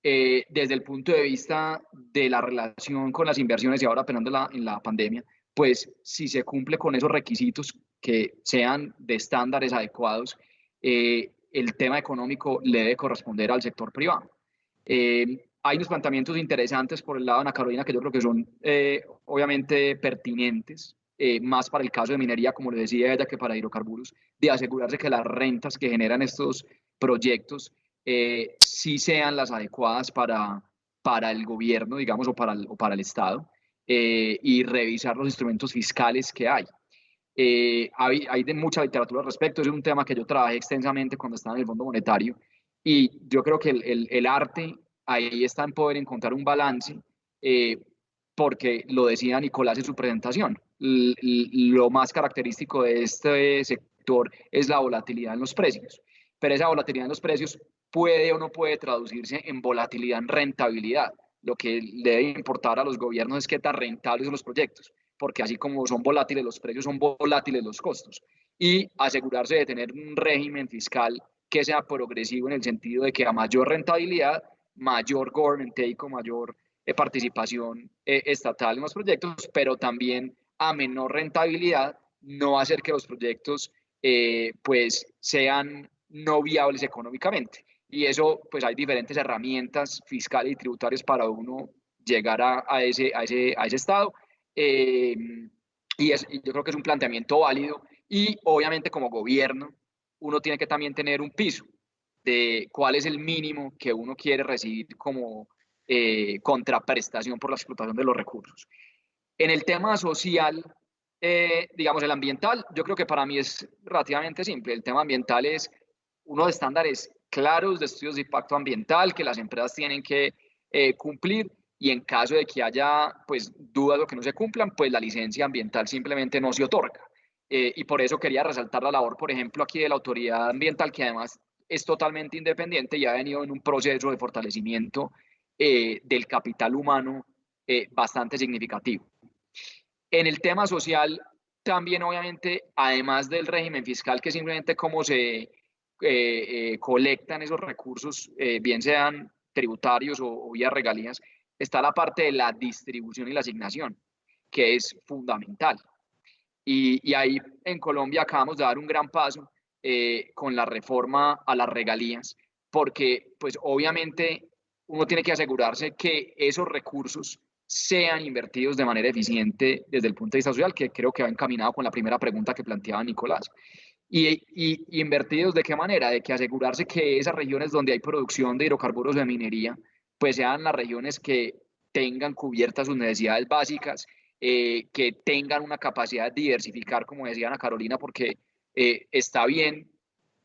desde el punto de vista de la relación con las inversiones y ahora pensando en la pandemia, pues si se cumple con esos requisitos que sean de estándares adecuados, el tema económico le debe corresponder al sector privado. Hay unos planteamientos interesantes por el lado de Ana Carolina que yo creo que son obviamente pertinentes, más para el caso de minería, como le decía ella, que para hidrocarburos, de asegurarse que las rentas que generan estos proyectos sí sean las adecuadas para el gobierno, digamos, o para el Estado, y revisar los instrumentos fiscales que hay. Hay de mucha literatura al respecto, es un tema que yo trabajé extensamente cuando estaba en el Fondo Monetario, y yo creo que el arte ahí está en poder encontrar un balance, porque lo decía Nicolás en su presentación, lo más característico de este sector es la volatilidad en los precios, pero esa volatilidad en los precios puede o no puede traducirse en volatilidad en rentabilidad. Lo que le debe importar a los gobiernos es qué tan rentables son los proyectos, porque así como son volátiles los precios, son volátiles los costos. Y asegurarse de tener un régimen fiscal que sea progresivo en el sentido de que a mayor rentabilidad, mayor government take o mayor participación estatal en los proyectos, pero también a menor rentabilidad, no hacer que los proyectos pues sean no viables económicamente. Y eso, pues hay diferentes herramientas fiscales y tributarias para uno llegar a ese estado. Y yo creo que es un planteamiento válido, y obviamente como gobierno uno tiene que también tener un piso de cuál es el mínimo que uno quiere recibir como contraprestación por la explotación de los recursos. En el tema social, digamos el ambiental, yo creo que para mí es relativamente simple. El tema ambiental es unos estándares claros de estudios de impacto ambiental que las empresas tienen que cumplir, y en caso de que haya pues dudas o que no se cumplan, pues la licencia ambiental simplemente no se otorga. Y por eso quería resaltar la labor, por ejemplo, aquí de la autoridad ambiental, que además es totalmente independiente y ha venido en un proceso de fortalecimiento del capital humano bastante significativo. En el tema social, también obviamente, además del régimen fiscal, que simplemente cómo se colectan esos recursos, bien sean tributarios o vía regalías, está la parte de la distribución y la asignación, que es fundamental. Y ahí en Colombia acabamos de dar un gran paso con la reforma a las regalías, porque pues obviamente uno tiene que asegurarse que esos recursos sean invertidos de manera eficiente desde el punto de vista social, que creo que va encaminado con la primera pregunta que planteaba Nicolás. Y invertidos ¿de qué manera? De que asegurarse que esas regiones donde hay producción de hidrocarburos de minería, pues sean las regiones que tengan cubiertas sus necesidades básicas, que tengan una capacidad de diversificar, como decía Ana Carolina, porque está bien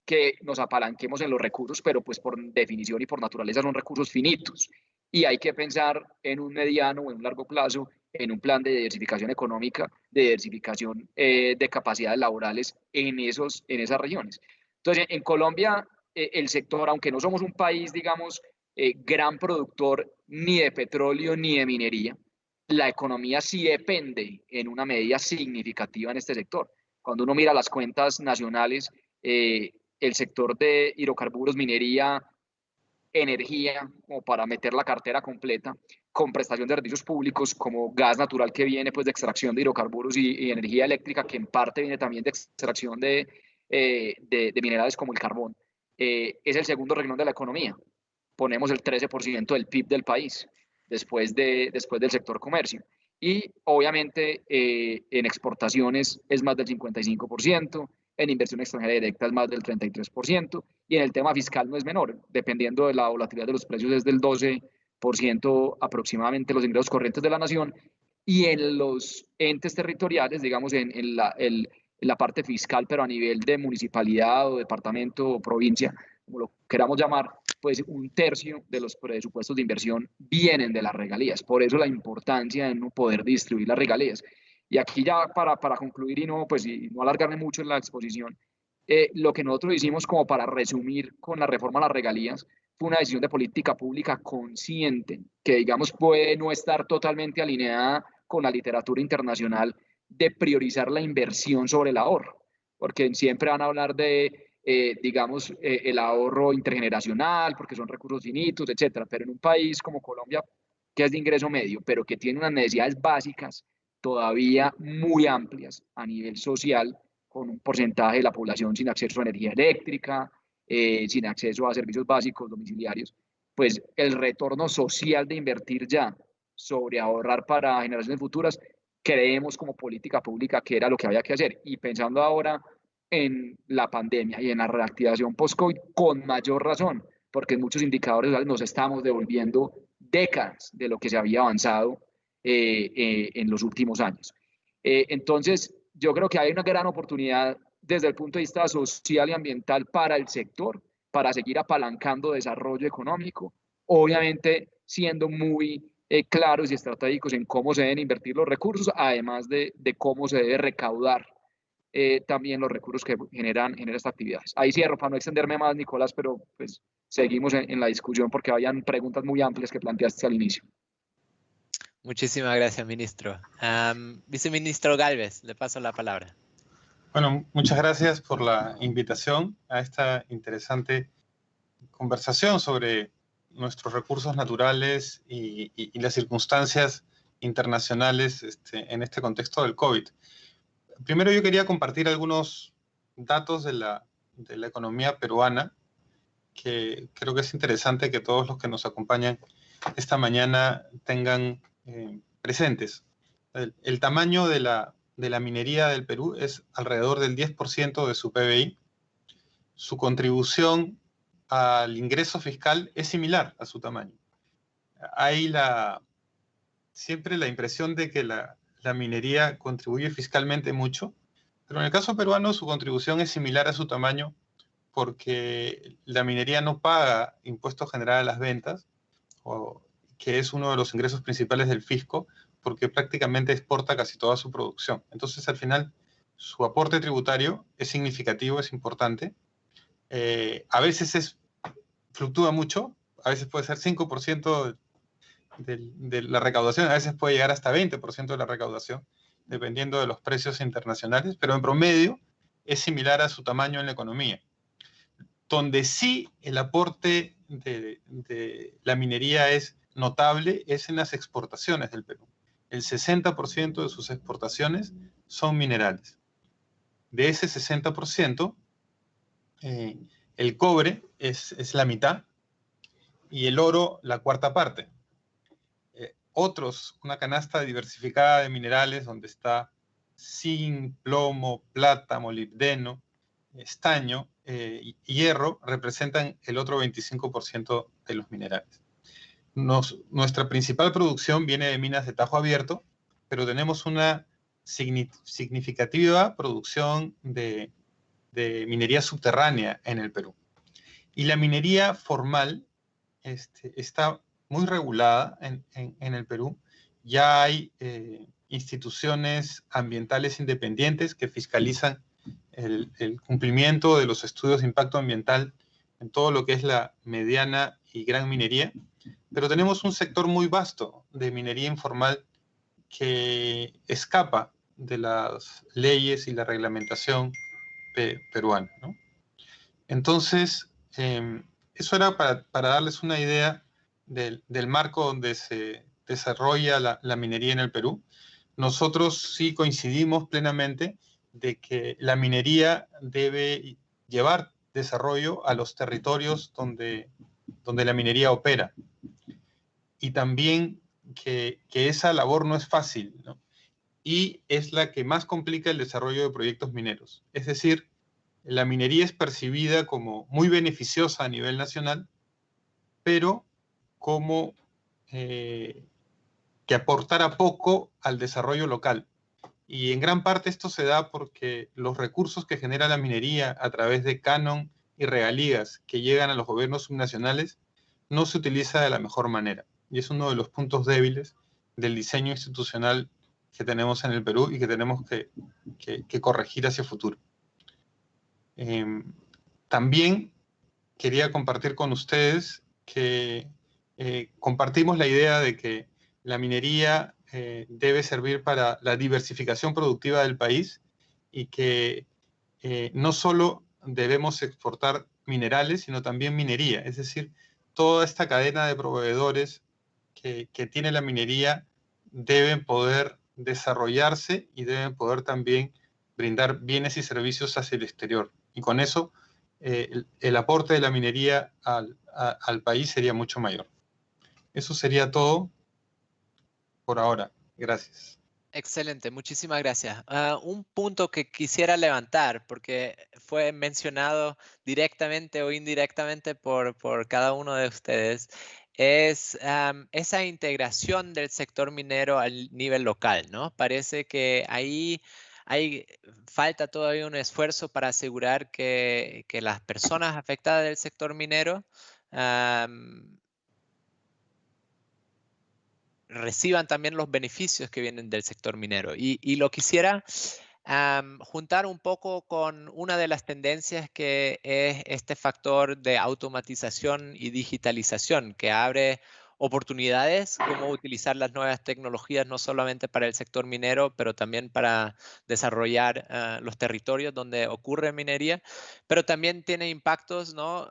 que nos apalanquemos en los recursos, pero pues por definición y por naturaleza son recursos finitos, y hay que pensar en un mediano o en un largo plazo en un plan de diversificación económica, de diversificación de capacidades laborales en esas regiones. Entonces, en Colombia, el sector, aunque no somos un país, digamos, gran productor ni de petróleo ni de minería, la economía sí depende en una medida significativa en este sector. Cuando uno mira las cuentas nacionales, el sector de hidrocarburos, minería, energía, como para meter la cartera completa, con prestación de servicios públicos como gas natural que viene pues de extracción de hidrocarburos y energía eléctrica que en parte viene también de extracción de minerales como el carbón, es el segundo renglón de la economía. Ponemos el 13% del PIB del país después del sector comercio. Y obviamente en exportaciones es más del 55%, en inversión extranjera directa es más del 33%, y en el tema fiscal no es menor, dependiendo de la volatilidad de los precios es del 12% aproximadamente los ingresos corrientes de la nación, y en los entes territoriales, digamos en la parte fiscal, pero a nivel de municipalidad o departamento o provincia, como lo queramos llamar, pues un tercio de los presupuestos de inversión vienen de las regalías. Por eso la importancia de no poder distribuir las regalías. Y aquí ya para concluir y no alargarme mucho en la exposición, lo que nosotros hicimos como para resumir con la reforma a las regalías fue una decisión de política pública consciente, que digamos puede no estar totalmente alineada con la literatura internacional de priorizar la inversión sobre el ahorro, porque siempre van a hablar de, digamos, el ahorro intergeneracional, porque son recursos finitos, etcétera, pero en un país como Colombia, que es de ingreso medio, pero que tiene unas necesidades básicas todavía muy amplias a nivel social, con un porcentaje de la población sin acceso a energía eléctrica, sin acceso a servicios básicos domiciliarios, pues el retorno social de invertir ya sobre ahorrar para generaciones futuras, creemos como política pública que era lo que había que hacer. Y pensando ahora en la pandemia y en la reactivación post-COVID, con mayor razón, porque en muchos indicadores nos estamos devolviendo décadas de lo que se había avanzado en los últimos años. Entonces, yo creo que hay una gran oportunidad desde el punto de vista social y ambiental para el sector, para seguir apalancando desarrollo económico, obviamente siendo muy claros y estratégicos en cómo se deben invertir los recursos, además de cómo se debe recaudar también los recursos que generan estas actividades. Ahí cierro para no extenderme más, Nicolás, pero pues seguimos en la discusión porque habían preguntas muy amplias que planteaste al inicio. Muchísimas gracias, ministro. Viceministro Gálvez, le paso la palabra. Bueno, muchas gracias por la invitación a esta interesante conversación sobre nuestros recursos naturales y las circunstancias internacionales en este contexto del COVID. Primero yo quería compartir algunos datos de la economía peruana, que creo que es interesante que todos los que nos acompañan esta mañana tengan presentes. El tamaño de la minería del Perú es alrededor del 10% de su PBI. Su contribución al ingreso fiscal es similar a su tamaño. Hay siempre la impresión de que la minería contribuye fiscalmente mucho, pero en el caso peruano su contribución es similar a su tamaño porque la minería no paga impuesto general a las ventas, que es uno de los ingresos principales del fisco, porque prácticamente exporta casi toda su producción. Entonces, al final, su aporte tributario es significativo, es importante. A veces fluctúa mucho, a veces puede ser 5% de la recaudación, a veces puede llegar hasta 20% de la recaudación, dependiendo de los precios internacionales, pero en promedio es similar a su tamaño en la economía. Donde sí el aporte de la minería es notable es en las exportaciones del Perú. El 60% de sus exportaciones son minerales. De ese 60%, el cobre es la mitad y el oro la cuarta parte. Una canasta diversificada de minerales donde está zinc, plomo, plata, molibdeno, estaño y hierro representan el otro 25% de los minerales. Nuestra principal producción viene de minas de Tajo Abierto, pero tenemos una significativa producción de minería subterránea en el Perú. Y la minería formal está muy regulada en el Perú. Ya hay instituciones ambientales independientes que fiscalizan el cumplimiento de los estudios de impacto ambiental en todo lo que es la mediana y gran minería, pero tenemos un sector muy vasto de minería informal que escapa de las leyes y la reglamentación peruana, ¿no? Entonces, eso era para darles una idea del marco donde se desarrolla la minería en el Perú. Nosotros sí coincidimos plenamente de que la minería debe llevar desarrollo a los territorios donde la minería opera. Y también que esa labor no es fácil, ¿no? Y es la que más complica el desarrollo de proyectos mineros. Es decir, la minería es percibida como muy beneficiosa a nivel nacional, pero como que aportara poco al desarrollo local. Y en gran parte esto se da porque los recursos que genera la minería a través de canon y regalías que llegan a los gobiernos subnacionales no se utiliza de la mejor manera. Y es uno de los puntos débiles del diseño institucional que tenemos en el Perú y que tenemos que corregir hacia el futuro. También quería compartir con ustedes que compartimos la idea de que la minería debe servir para la diversificación productiva del país y que no solo debemos exportar minerales, sino también minería. Es decir, toda esta cadena de proveedores que tiene la minería deben poder desarrollarse y deben poder también brindar bienes y servicios hacia el exterior. Y con eso el aporte de la minería al país sería mucho mayor. Eso sería todo por ahora. Gracias. Excelente, muchísimas gracias. Un punto que quisiera levantar, porque fue mencionado directamente o indirectamente por cada uno de ustedes, es esa integración del sector minero al nivel local, ¿no? Parece que ahí falta todavía un esfuerzo para asegurar que las personas afectadas del sector minero reciban también los beneficios que vienen del sector minero. Y lo quisiera juntar un poco con una de las tendencias que es este factor de automatización y digitalización, que abre oportunidades, como utilizar las nuevas tecnologías no solamente para el sector minero, pero también para desarrollar los territorios donde ocurre minería, pero también tiene impactos, ¿no?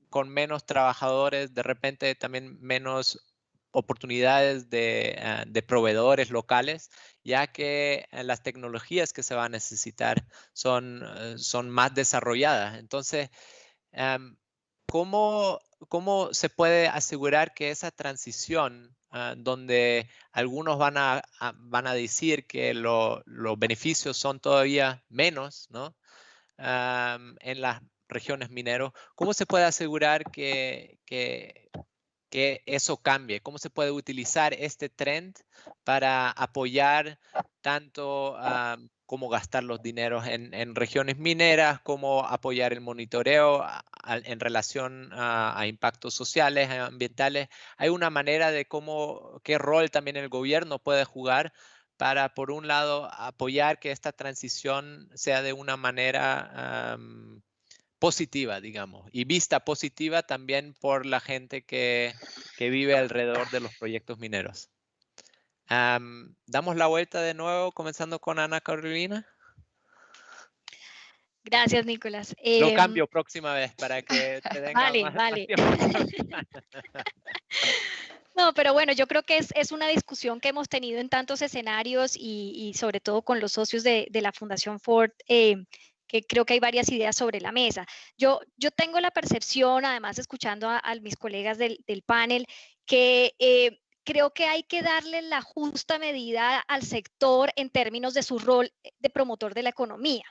Con menos trabajadores, de repente también menos oportunidades de proveedores locales, ya que las tecnologías que se van a necesitar son más desarrolladas. Entonces, ¿cómo se puede asegurar que esa transición, donde algunos van a decir que los beneficios son todavía menos, ¿no? En las regiones mineras, ¿cómo se puede asegurar que eso cambie? ¿Cómo se puede utilizar este trend para apoyar tanto cómo gastar los dineros en regiones mineras, cómo apoyar el monitoreo en relación a impactos sociales, ambientales? ¿Hay una manera de qué rol también el gobierno puede jugar para, por un lado, apoyar que esta transición sea de una manera positiva, digamos, y vista positiva también por la gente que vive alrededor de los proyectos mineros? Damos la vuelta de nuevo, comenzando con Ana Carolina. Gracias, Nicolás. Lo cambio próxima vez para que te den Vale, más, vale. más tiempo. No, pero bueno, yo creo que es una discusión que hemos tenido en tantos escenarios y sobre todo con los socios de la Fundación Ford, que creo que hay varias ideas sobre la mesa. Yo tengo la percepción, además escuchando a mis colegas del panel, que creo que hay que darle la justa medida al sector en términos de su rol de promotor de la economía.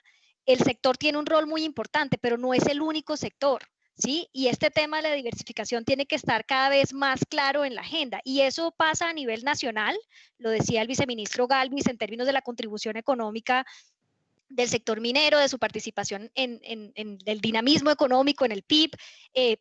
El sector tiene un rol muy importante, pero no es el único sector, ¿sí? Y este tema de la diversificación tiene que estar cada vez más claro en la agenda. Y eso pasa a nivel nacional, lo decía el viceministro Galvis, en términos de la contribución económica del sector minero, de su participación en el dinamismo económico, en el PIB,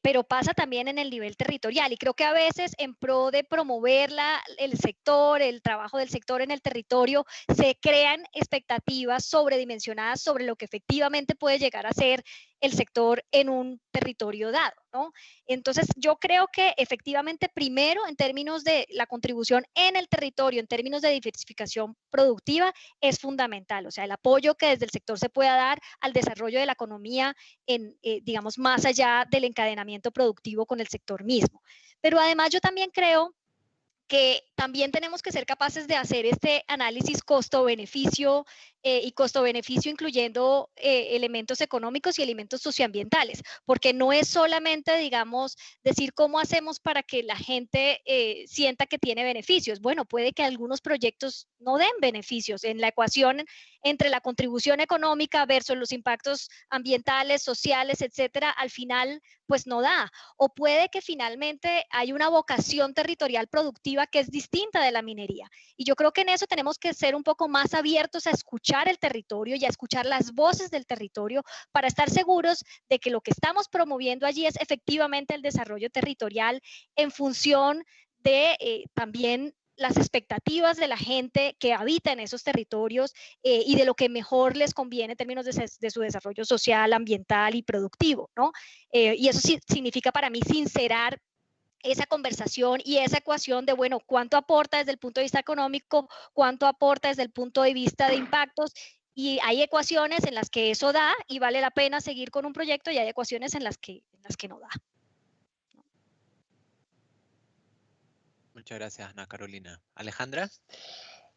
pero pasa también en el nivel territorial. Y creo que a veces en pro de promover el sector, el trabajo del sector en el territorio, se crean expectativas sobredimensionadas sobre lo que efectivamente puede llegar a ser el sector en un territorio dado, ¿no? Entonces, yo creo que efectivamente primero en términos de la contribución en el territorio, en términos de diversificación productiva, es fundamental. O sea, el apoyo que desde el sector se pueda dar al desarrollo de la economía, digamos, más allá del encadenamiento productivo con el sector mismo. Pero además yo también creo que también tenemos que ser capaces de hacer este análisis costo-beneficio y costo-beneficio incluyendo elementos económicos y elementos socioambientales, porque no es solamente, digamos, decir cómo hacemos para que la gente sienta que tiene beneficios. Bueno, puede que algunos proyectos no den beneficios en la ecuación entre la contribución económica versus los impactos ambientales, sociales, etcétera, al final pues no da. O puede que finalmente hay una vocación territorial productiva que es distinta de la minería. Y yo creo que en eso tenemos que ser un poco más abiertos a escuchar el territorio y a escuchar las voces del territorio para estar seguros de que lo que estamos promoviendo allí es efectivamente el desarrollo territorial en función de también las expectativas de la gente que habita en esos territorios y de lo que mejor les conviene en términos de su desarrollo social, ambiental y productivo, ¿no? Y eso sí significa para mí sincerar esa conversación y esa ecuación de, bueno, cuánto aporta desde el punto de vista económico, cuánto aporta desde el punto de vista de impactos, y hay ecuaciones en las que eso da y vale la pena seguir con un proyecto, y hay ecuaciones en las que no da. Muchas gracias, Ana Carolina. Alejandra.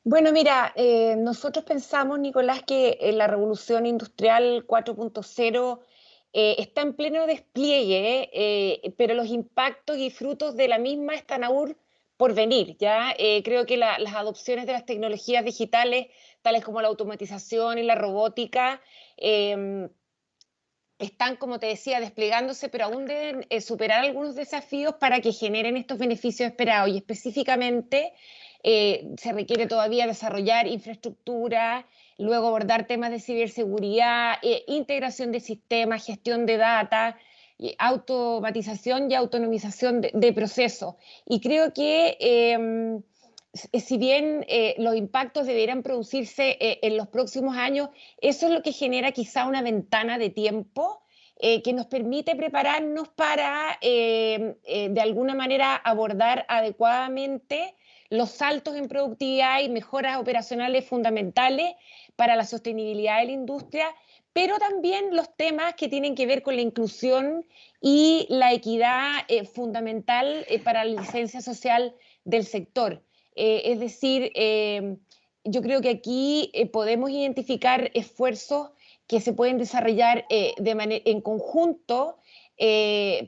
Bueno, mira, nosotros pensamos, Nicolás, que la revolución industrial 4.0 está en pleno despliegue, pero los impactos y frutos de la misma están aún por venir, ¿ya? Creo que las adopciones de las tecnologías digitales, tales como la automatización y la robótica, están, como te decía, desplegándose, pero aún deben superar algunos desafíos para que generen estos beneficios esperados. Y específicamente se requiere todavía desarrollar infraestructura, luego abordar temas de ciberseguridad, integración de sistemas, gestión de data, automatización y autonomización de procesos. Y creo que si bien los impactos deberán producirse en los próximos años, eso es lo que genera quizá una ventana de tiempo que nos permite prepararnos para, de alguna manera, abordar adecuadamente los saltos en productividad y mejoras operacionales fundamentales para la sostenibilidad de la industria, pero también los temas que tienen que ver con la inclusión y la equidad fundamental para la licencia social del sector. Es decir, yo creo que aquí podemos identificar esfuerzos que se pueden desarrollar en conjunto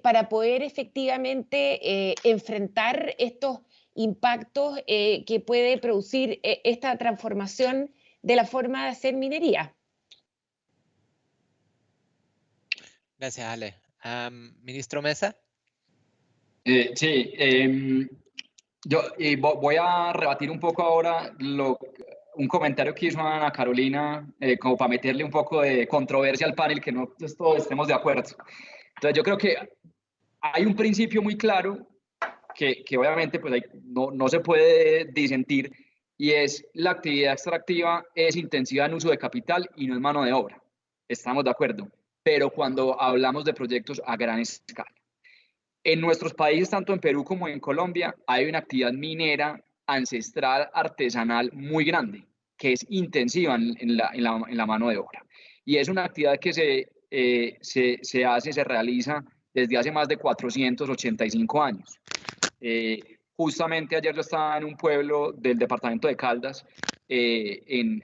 para poder efectivamente enfrentar estos impactos que puede producir esta transformación de la forma de hacer minería. Gracias, Ale. Ministro Mesa. Sí, yo voy a rebatir un poco ahora un comentario que hizo Ana Carolina, como para meterle un poco de controversia al panel, que no todos estemos de acuerdo. Entonces yo creo que hay un principio muy claro que obviamente pues no se puede disentir, y es la actividad extractiva es intensiva en uso de capital y no es mano de obra. Estamos de acuerdo, pero cuando hablamos de proyectos a gran escala. En nuestros países, tanto en Perú como en Colombia, hay una actividad minera ancestral, artesanal muy grande, que es intensiva en la mano de obra. Y es una actividad que se realiza desde hace más de 485 años. Justamente ayer yo estaba en un pueblo del departamento de Caldas,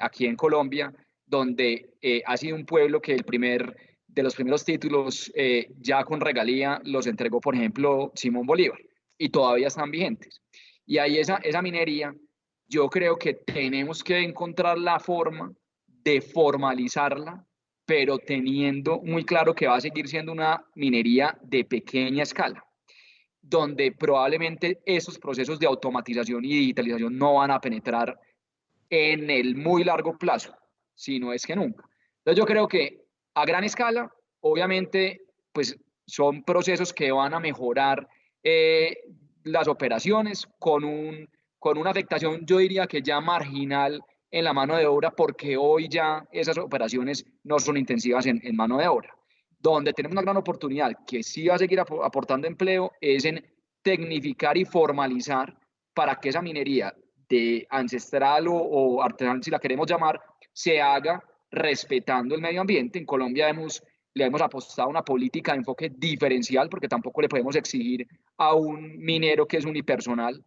aquí en Colombia, donde ha sido un pueblo que de los primeros títulos ya con regalía los entregó, por ejemplo, Simón Bolívar, y todavía están vigentes. Y ahí esa minería, yo creo que tenemos que encontrar la forma de formalizarla, pero teniendo muy claro que va a seguir siendo una minería de pequeña escala, donde probablemente esos procesos de automatización y digitalización no van a penetrar en el muy largo plazo, si no es que nunca. Entonces yo creo que a gran escala, obviamente, pues son procesos que van a mejorar las operaciones con una afectación, yo diría que ya marginal en la mano de obra, porque hoy ya esas operaciones no son intensivas en mano de obra. Donde tenemos una gran oportunidad que sí va a seguir aportando empleo es en tecnificar y formalizar para que esa minería de ancestral o artesanal, si la queremos llamar, se haga respetando el medio ambiente. En Colombia le hemos apostado a una política de enfoque diferencial, porque tampoco le podemos exigir a un minero que es unipersonal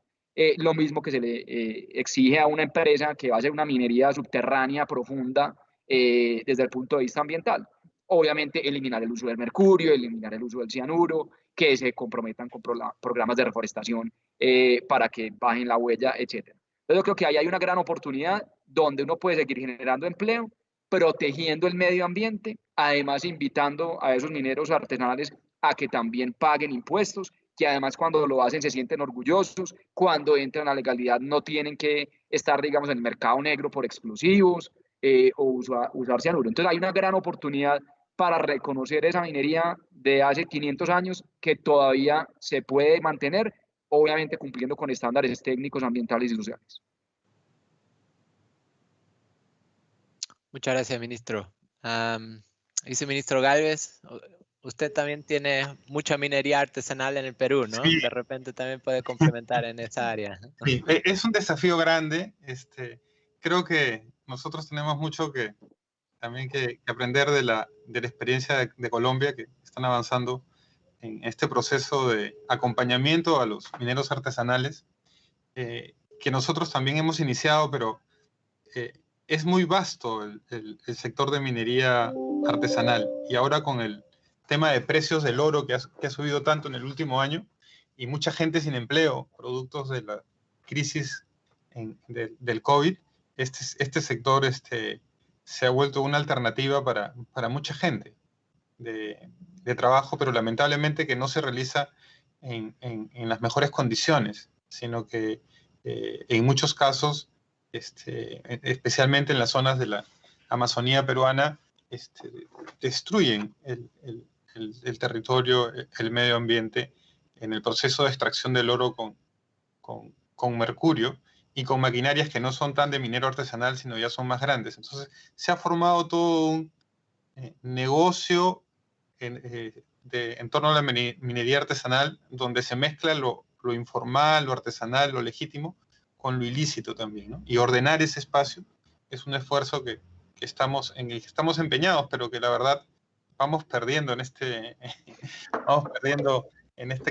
lo mismo que se le exige a una empresa que va a hacer una minería subterránea profunda desde el punto de vista ambiental. Obviamente eliminar el uso del mercurio, eliminar el uso del cianuro, que se comprometan con programas de reforestación para que bajen la huella, etc. Entonces yo creo que ahí hay una gran oportunidad donde uno puede seguir generando empleo, protegiendo el medio ambiente, además invitando a esos mineros artesanales a que también paguen impuestos, que además cuando lo hacen se sienten orgullosos, cuando entran a la legalidad no tienen que estar, digamos, en el mercado negro por explosivos o usar cianuro. Entonces hay una gran oportunidad para reconocer esa minería de hace 500 años que todavía se puede mantener, obviamente cumpliendo con estándares técnicos, ambientales y sociales. Muchas gracias, ministro. Viceministro Gálvez, usted también tiene mucha minería artesanal en el Perú, ¿no? Sí. De repente también puede complementar en esa área. Sí, es un desafío grande. Creo que nosotros tenemos mucho que aprender de la experiencia de Colombia, que están avanzando en este proceso de acompañamiento a los mineros artesanales, que nosotros también hemos iniciado, pero es muy vasto el sector de minería artesanal. Y ahora con el tema de precios del oro que ha subido tanto en el último año y mucha gente sin empleo, productos de la crisis del COVID, este sector se ha vuelto una alternativa para mucha gente de trabajo, pero lamentablemente que no se realiza en las mejores condiciones, sino que en muchos casos, especialmente en las zonas de la Amazonía peruana, destruyen el territorio, el medio ambiente, en el proceso de extracción del oro con mercurio y con maquinarias que no son tan de minero artesanal, sino ya son más grandes. Entonces, se ha formado todo un negocio en torno a la minería artesanal, donde se mezcla lo informal, lo artesanal, lo legítimo, con lo ilícito también, ¿no? Y ordenar ese espacio es un esfuerzo en el que estamos empeñados, pero que la verdad vamos perdiendo en este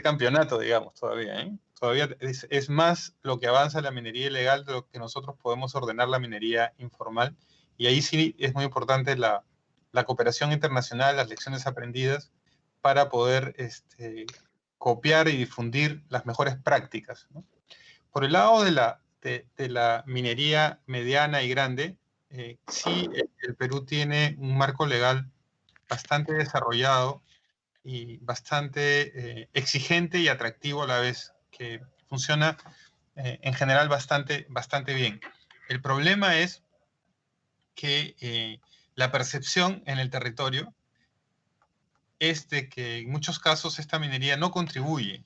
campeonato, digamos, todavía, ¿eh? Todavía es más lo que avanza la minería ilegal de lo que nosotros podemos ordenar la minería informal. Y ahí sí es muy importante la cooperación internacional, las lecciones aprendidas, para poder copiar y difundir las mejores prácticas, ¿no? Por el lado de la minería mediana y grande, sí, el Perú tiene un marco legal bastante desarrollado y bastante exigente y atractivo a la vez, que funciona en general bastante bien. El problema es que la percepción en el territorio es de que en muchos casos esta minería no contribuye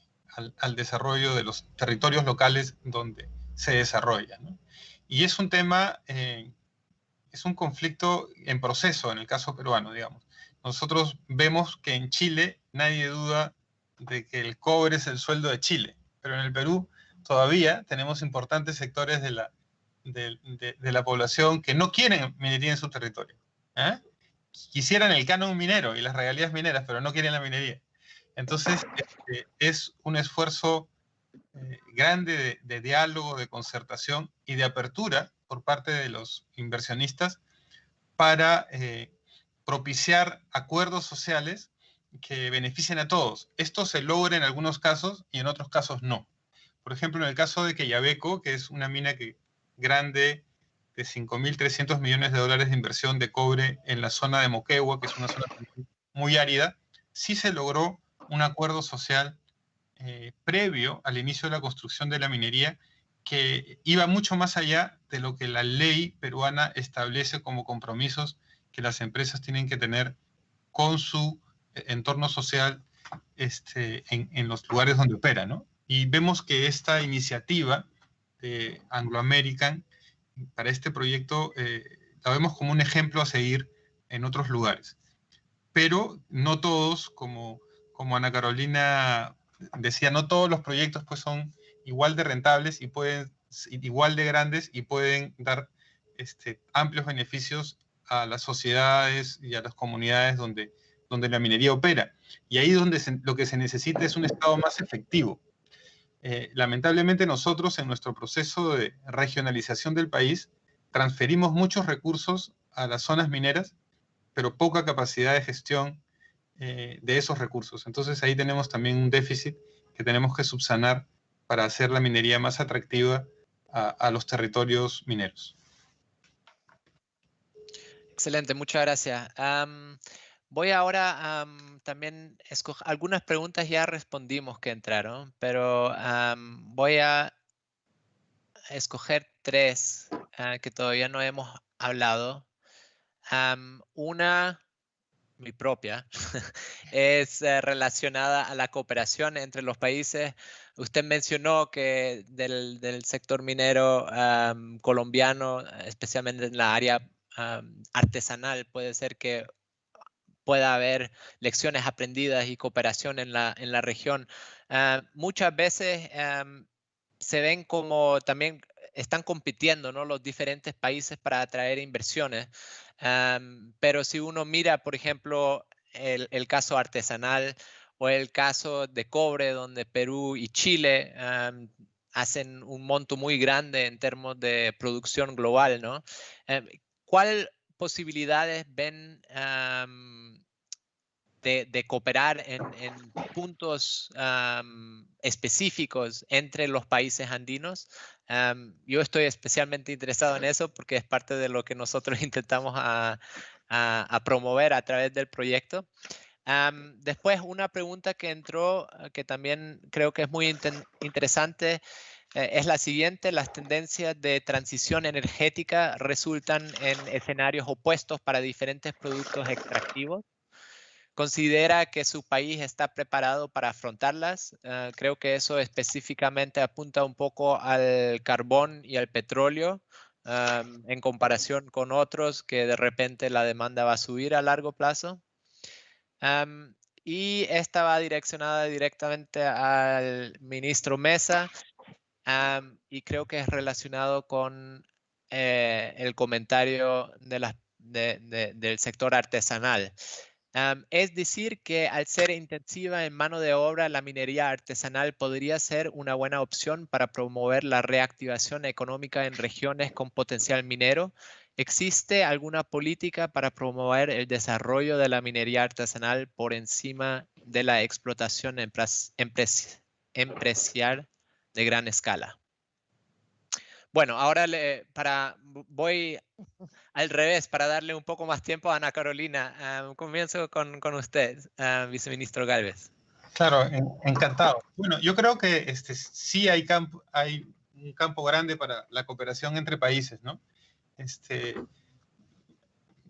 al desarrollo de los territorios locales donde se desarrolla, ¿no? Y es un tema, es un conflicto en proceso en el caso peruano, digamos. Nosotros vemos que en Chile nadie duda de que el cobre es el sueldo de Chile, pero en el Perú todavía tenemos importantes sectores de la población que no quieren minería en su territorio, ¿eh? Quisieran el canon minero y las regalías mineras, pero no quieren la minería. Entonces, es un esfuerzo grande de diálogo, de concertación y de apertura por parte de los inversionistas para propiciar acuerdos sociales que beneficien a todos. Esto se logra en algunos casos y en otros casos no. Por ejemplo, en el caso de Quellaveco, que es una mina grande de 5.300 millones de dólares de inversión de cobre en la zona de Moquegua, que es una zona muy árida, sí se logró un acuerdo social previo al inicio de la construcción de la minería, que iba mucho más allá de lo que la ley peruana establece como compromisos que las empresas tienen que tener con su entorno social en los lugares donde operan, ¿no? Y vemos que esta iniciativa de Anglo American para este proyecto la vemos como un ejemplo a seguir en otros lugares. Pero no todos, como Ana Carolina decía, no todos los proyectos pues son igual de rentables y igual de grandes y pueden dar amplios beneficios a las sociedades y a las comunidades donde la minería opera. Y ahí es donde lo que se necesita es un Estado más efectivo. Lamentablemente nosotros en nuestro proceso de regionalización del país transferimos muchos recursos a las zonas mineras, pero poca capacidad de gestión de esos recursos. Entonces ahí tenemos también un déficit que tenemos que subsanar para hacer la minería más atractiva a los territorios mineros. Excelente, muchas gracias. Voy ahora también a escoger algunas preguntas, ya respondimos que entraron, pero voy a escoger tres que todavía no hemos hablado. Una, mi propia, es relacionada a la cooperación entre los países. Usted mencionó que del sector minero colombiano, especialmente en la área artesanal, puede ser que pueda haber lecciones aprendidas y cooperación en la región. Muchas veces se ven como también están compitiendo, ¿no?, los diferentes países para atraer inversiones. Pero si uno mira, por ejemplo, el caso artesanal o el caso de cobre, donde Perú y Chile hacen un monto muy grande en términos de producción global, ¿no? ¿Cuál posibilidades ven de cooperar en puntos específicos entre los países andinos? Yo estoy especialmente interesado en eso porque es parte de lo que nosotros intentamos a promover a través del proyecto. Después, una pregunta que entró, que también creo que es muy interesante, es la siguiente: las tendencias de transición energética resultan en escenarios opuestos para diferentes productos extractivos. ¿Considera que su país está preparado para afrontarlas? Creo que eso específicamente apunta un poco al carbón y al petróleo, en comparación con otros que de repente la demanda va a subir a largo plazo. Y esta va direccionada directamente al ministro Mesa, y creo que es relacionado con el comentario del sector artesanal. Es decir, que al ser intensiva en mano de obra, la minería artesanal podría ser una buena opción para promover la reactivación económica en regiones con potencial minero. ¿Existe alguna política para promover el desarrollo de la minería artesanal por encima de la explotación empresarial de gran escala? Bueno, ahora voy al revés para darle un poco más tiempo a Ana Carolina. Comienzo con usted, viceministro Gálvez. Claro, encantado. Bueno, yo creo que sí hay un campo grande para la cooperación entre países, ¿no?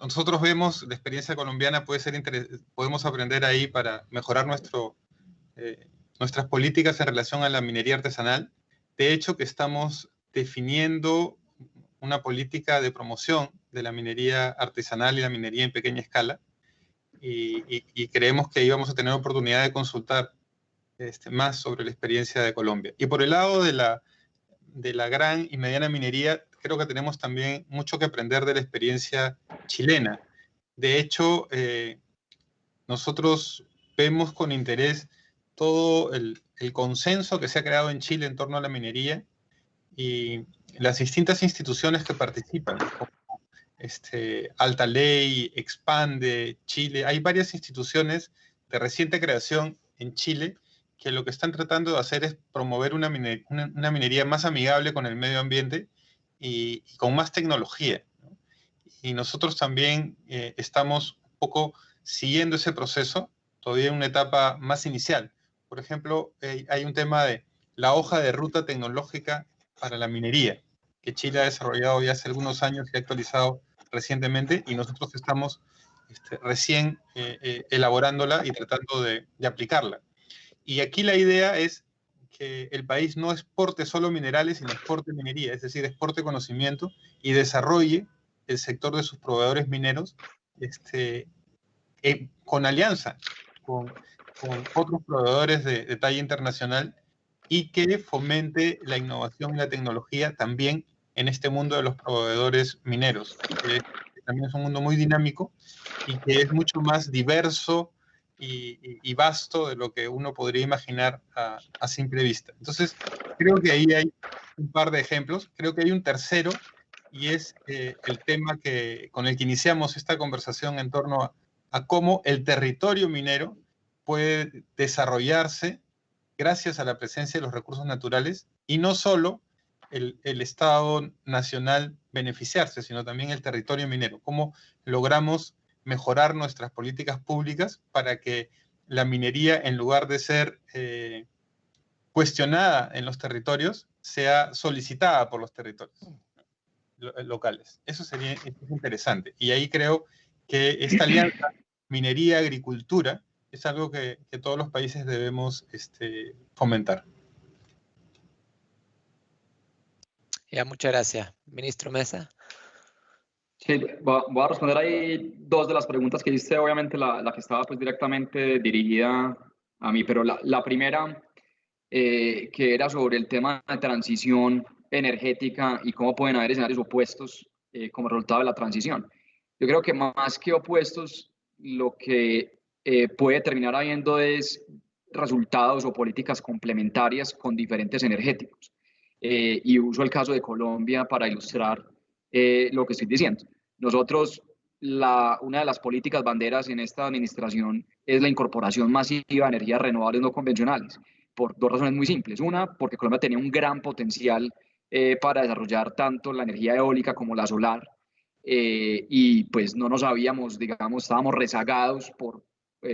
Nosotros vemos la experiencia colombiana, podemos aprender ahí para mejorar nuestras políticas en relación a la minería artesanal. De hecho, que estamos definiendo una política de promoción de la minería artesanal y la minería en pequeña escala, y creemos que ahí vamos a tener oportunidad de consultar más sobre la experiencia de Colombia. Y por el lado de la gran y mediana minería, creo que tenemos también mucho que aprender de la experiencia chilena. De hecho, nosotros vemos con interés todo el consenso que se ha creado en Chile en torno a la minería y las distintas instituciones que participan, como Alta Ley, Expande, Chile. Hay varias instituciones de reciente creación en Chile que lo que están tratando de hacer es promover una minería más amigable con el medio ambiente y con más tecnología, ¿no? Y nosotros también estamos un poco siguiendo ese proceso, todavía en una etapa más inicial. Por ejemplo, hay un tema de la hoja de ruta tecnológica para la minería, que Chile ha desarrollado ya hace algunos años y ha actualizado recientemente, y nosotros estamos recién elaborándola y tratando de aplicarla. Y aquí la idea es que el país no exporte solo minerales, sino exporte minería, es decir, exporte conocimiento y desarrolle el sector de sus proveedores mineros con alianza con otros proveedores de talla internacional, y que fomente la innovación y la tecnología también en este mundo de los proveedores mineros, que también es un mundo muy dinámico y que es mucho más diverso y vasto de lo que uno podría imaginar a simple vista. Entonces, creo que ahí hay un par de ejemplos. Creo que hay un tercero, y es el tema con el que iniciamos esta conversación en torno a cómo el territorio minero puede desarrollarse gracias a la presencia de los recursos naturales, y no solo el Estado nacional beneficiarse, sino también el territorio minero. Cómo logramos mejorar nuestras políticas públicas para que la minería, en lugar de ser cuestionada en los territorios, sea solicitada por los territorios locales. Eso es interesante. Y ahí creo que esta alianza minería-agricultura es algo que todos los países debemos fomentar. Ya, muchas gracias. Ministro Mesa. Sí, voy a responder ahí dos de las preguntas que hiciste, obviamente la que estaba pues directamente dirigida a mí, pero la primera, que era sobre el tema de transición energética y cómo pueden haber escenarios opuestos como resultado de la transición. Yo creo que más que opuestos, lo que puede terminar habiendo es resultados o políticas complementarias con diferentes energéticos. Y uso el caso de Colombia para ilustrar lo que estoy diciendo. Nosotros, una de las políticas banderas en esta administración es la incorporación masiva de energías renovables no convencionales, por dos razones muy simples. Una, porque Colombia tenía un gran potencial para desarrollar tanto la energía eólica como la solar, y pues no nos habíamos, digamos, estábamos rezagados por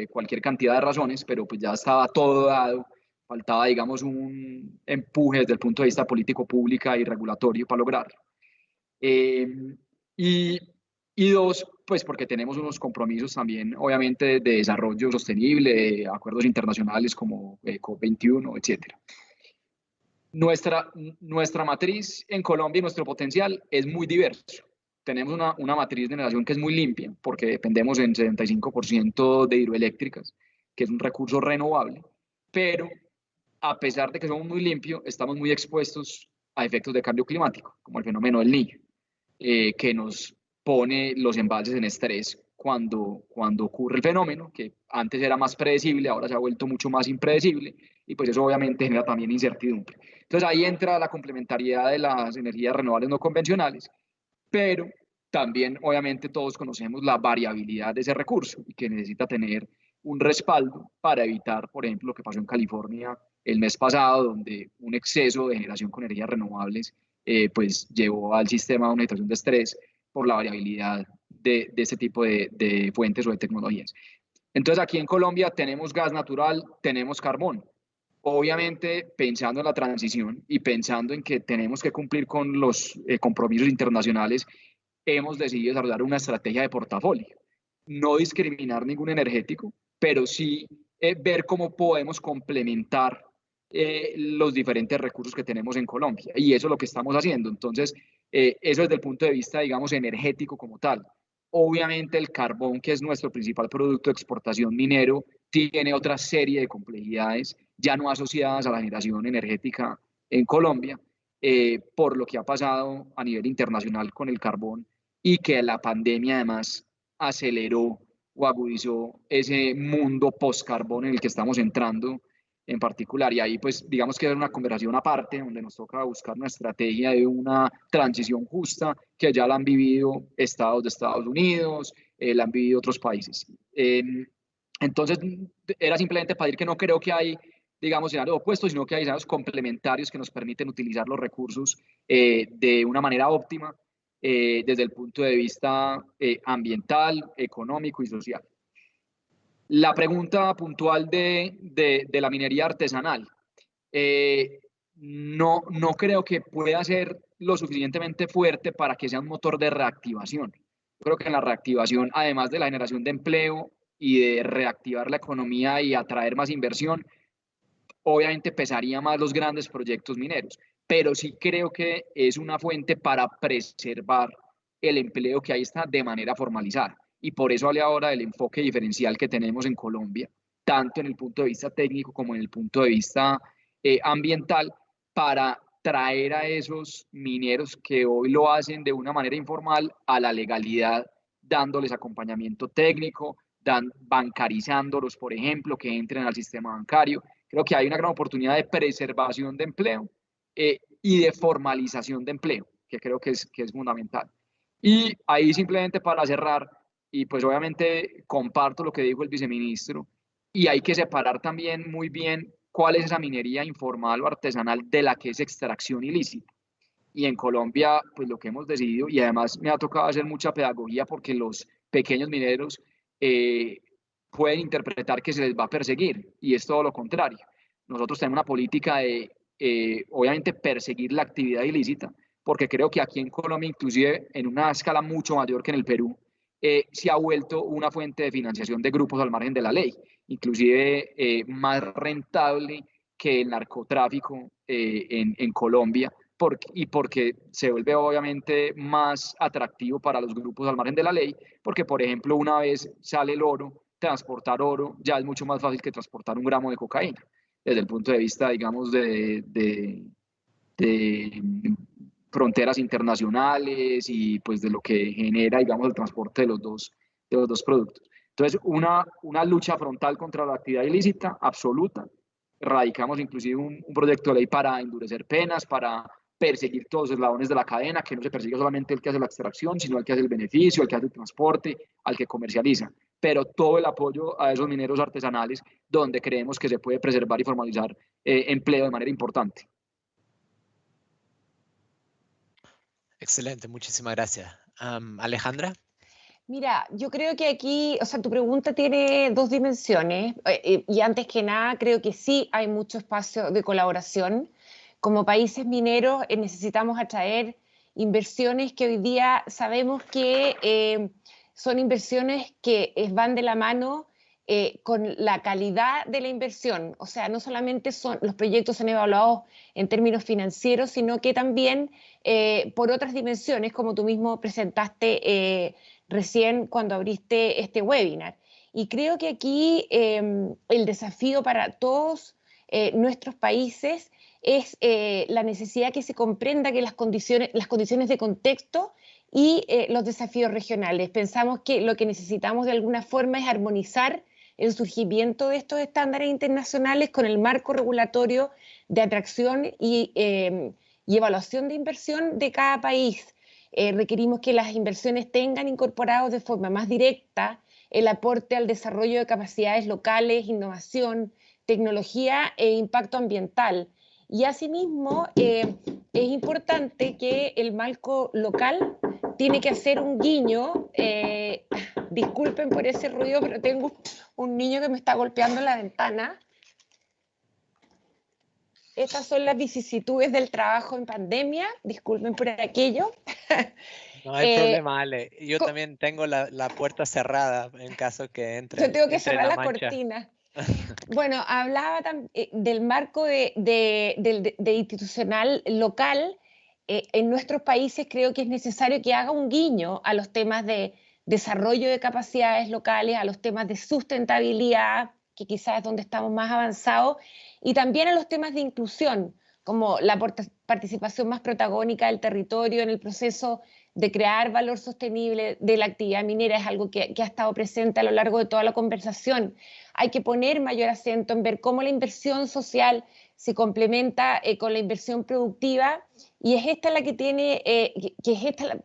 cualquier cantidad de razones, pero pues ya estaba todo dado, faltaba, digamos, un empuje desde el punto de vista político, pública y regulatorio para lograrlo. Y, y dos, pues porque tenemos unos compromisos también, obviamente, de desarrollo sostenible, de acuerdos internacionales como COP21, etcétera. Nuestra matriz en Colombia y nuestro potencial es muy diverso. Tenemos una matriz de generación que es muy limpia, porque dependemos en 75% de hidroeléctricas, que es un recurso renovable, pero a pesar de que somos muy limpios, estamos muy expuestos a efectos de cambio climático, como el fenómeno del Niño, que nos pone los embalses en estrés cuando ocurre el fenómeno, que antes era más predecible, ahora se ha vuelto mucho más impredecible, y pues eso obviamente genera también incertidumbre. Entonces ahí entra la complementariedad de las energías renovables no convencionales, pero también obviamente todos conocemos la variabilidad de ese recurso y que necesita tener un respaldo para evitar, por ejemplo, lo que pasó en California el mes pasado, donde un exceso de generación con energías renovables pues llevó al sistema a una situación de estrés por la variabilidad de este tipo de fuentes o de tecnologías. Entonces aquí en Colombia tenemos gas natural, tenemos carbón. Obviamente pensando en la transición y pensando en que tenemos que cumplir con los compromisos internacionales, hemos decidido desarrollar una estrategia de portafolio. No discriminar ningún energético, pero sí ver cómo podemos complementar los diferentes recursos que tenemos en Colombia. Y eso es lo que estamos haciendo. Entonces, eso desde el punto de vista, digamos, energético como tal. Obviamente el carbón, que es nuestro principal producto de exportación minero, tiene otra serie de complejidades ya no asociadas a la generación energética en Colombia, por lo que ha pasado a nivel internacional con el carbón y que la pandemia además aceleró o agudizó ese mundo post-carbón en el que estamos entrando en particular. Y ahí pues digamos que es una conversación aparte donde nos toca buscar una estrategia de una transición justa que ya la han vivido estados de Estados Unidos, la han vivido otros países. Entonces era simplemente para decir que no creo que hay, digamos, escenarios opuestos, sino que hay escenarios complementarios que nos permiten utilizar los recursos de una manera óptima desde el punto de vista ambiental, económico y social. La pregunta puntual de la minería artesanal. No creo que pueda ser lo suficientemente fuerte para que sea un motor de reactivación. Yo creo que en la reactivación, además de la generación de empleo y de reactivar la economía y atraer más inversión, obviamente pesaría más los grandes proyectos mineros, pero sí creo que es una fuente para preservar el empleo que ahí está de manera formalizada. Y por eso hable ahora del enfoque diferencial que tenemos en Colombia, tanto en el punto de vista técnico como en el punto de vista ambiental, para traer a esos mineros que hoy lo hacen de una manera informal a la legalidad, dándoles acompañamiento técnico, bancarizándolos, por ejemplo, que entren al sistema bancario. Creo que hay una gran oportunidad de preservación de empleo y de formalización de empleo, que creo que es fundamental. Y ahí simplemente para cerrar, y pues obviamente comparto lo que dijo el viceministro, y hay que separar también muy bien cuál es esa minería informal o artesanal de la que es extracción ilícita. Y en Colombia, pues lo que hemos decidido, y además me ha tocado hacer mucha pedagogía porque los pequeños mineros pueden interpretar que se les va a perseguir, y es todo lo contrario. Nosotros tenemos una política de, obviamente, perseguir la actividad ilícita, porque creo que aquí en Colombia, inclusive en una escala mucho mayor que en el Perú, se ha vuelto una fuente de financiación de grupos al margen de la ley, inclusive más rentable que el narcotráfico en Colombia, y porque se vuelve obviamente más atractivo para los grupos al margen de la ley, porque por ejemplo una vez sale el oro, transportar oro ya es mucho más fácil que transportar 1 gramo de cocaína, desde el punto de vista, digamos, de fronteras internacionales y pues de lo que genera, digamos, el transporte de los dos productos. Entonces, una lucha frontal contra la actividad ilícita absoluta. Radicamos inclusive un proyecto de ley para endurecer penas, para perseguir todos los eslabones de la cadena, que no se persiga solamente el que hace la extracción, sino el que hace el beneficio, el que hace el transporte, al que comercializa. Pero todo el apoyo a esos mineros artesanales, donde creemos que se puede preservar y formalizar empleo de manera importante. Excelente, muchísimas gracias. Alejandra. Mira, yo creo que aquí, o sea, tu pregunta tiene 2 dimensiones y antes que nada creo que sí hay mucho espacio de colaboración. Como países mineros necesitamos atraer inversiones que hoy día sabemos que son inversiones que van de la mano con la calidad de la inversión. O sea, no solamente los proyectos son evaluados en términos financieros, sino que también por otras dimensiones, como tú mismo presentaste recién cuando abriste este webinar. Y creo que aquí el desafío para todos nuestros países es la necesidad que se comprenda que las condiciones de contexto y los desafíos regionales. Pensamos que lo que necesitamos de alguna forma es armonizar el surgimiento de estos estándares internacionales con el marco regulatorio de atracción y evaluación de inversión de cada país. Requerimos que las inversiones tengan incorporados de forma más directa el aporte al desarrollo de capacidades locales, innovación, tecnología e impacto ambiental. Y asimismo, es importante que el marco local tiene que hacer un guiño. Disculpen por ese ruido, pero tengo un niño que me está golpeando la ventana. Estas son las vicisitudes del trabajo en pandemia. Disculpen por aquello. No hay problema, Ale. Yo también tengo la puerta cerrada en caso que entre. Yo tengo que cerrar la mancha. cortina. Bueno, hablaba del marco de institucional local. En nuestros países creo que es necesario que haga un guiño a los temas de desarrollo de capacidades locales, a los temas de sustentabilidad, que quizás es donde estamos más avanzados, y también a los temas de inclusión, como la participación más protagónica del territorio en el proceso de crear valor sostenible de la actividad minera. Es algo que ha estado presente a lo largo de toda la conversación. Hay que poner mayor acento en ver cómo la inversión social se complementa con la inversión productiva, y es esta la que tiene,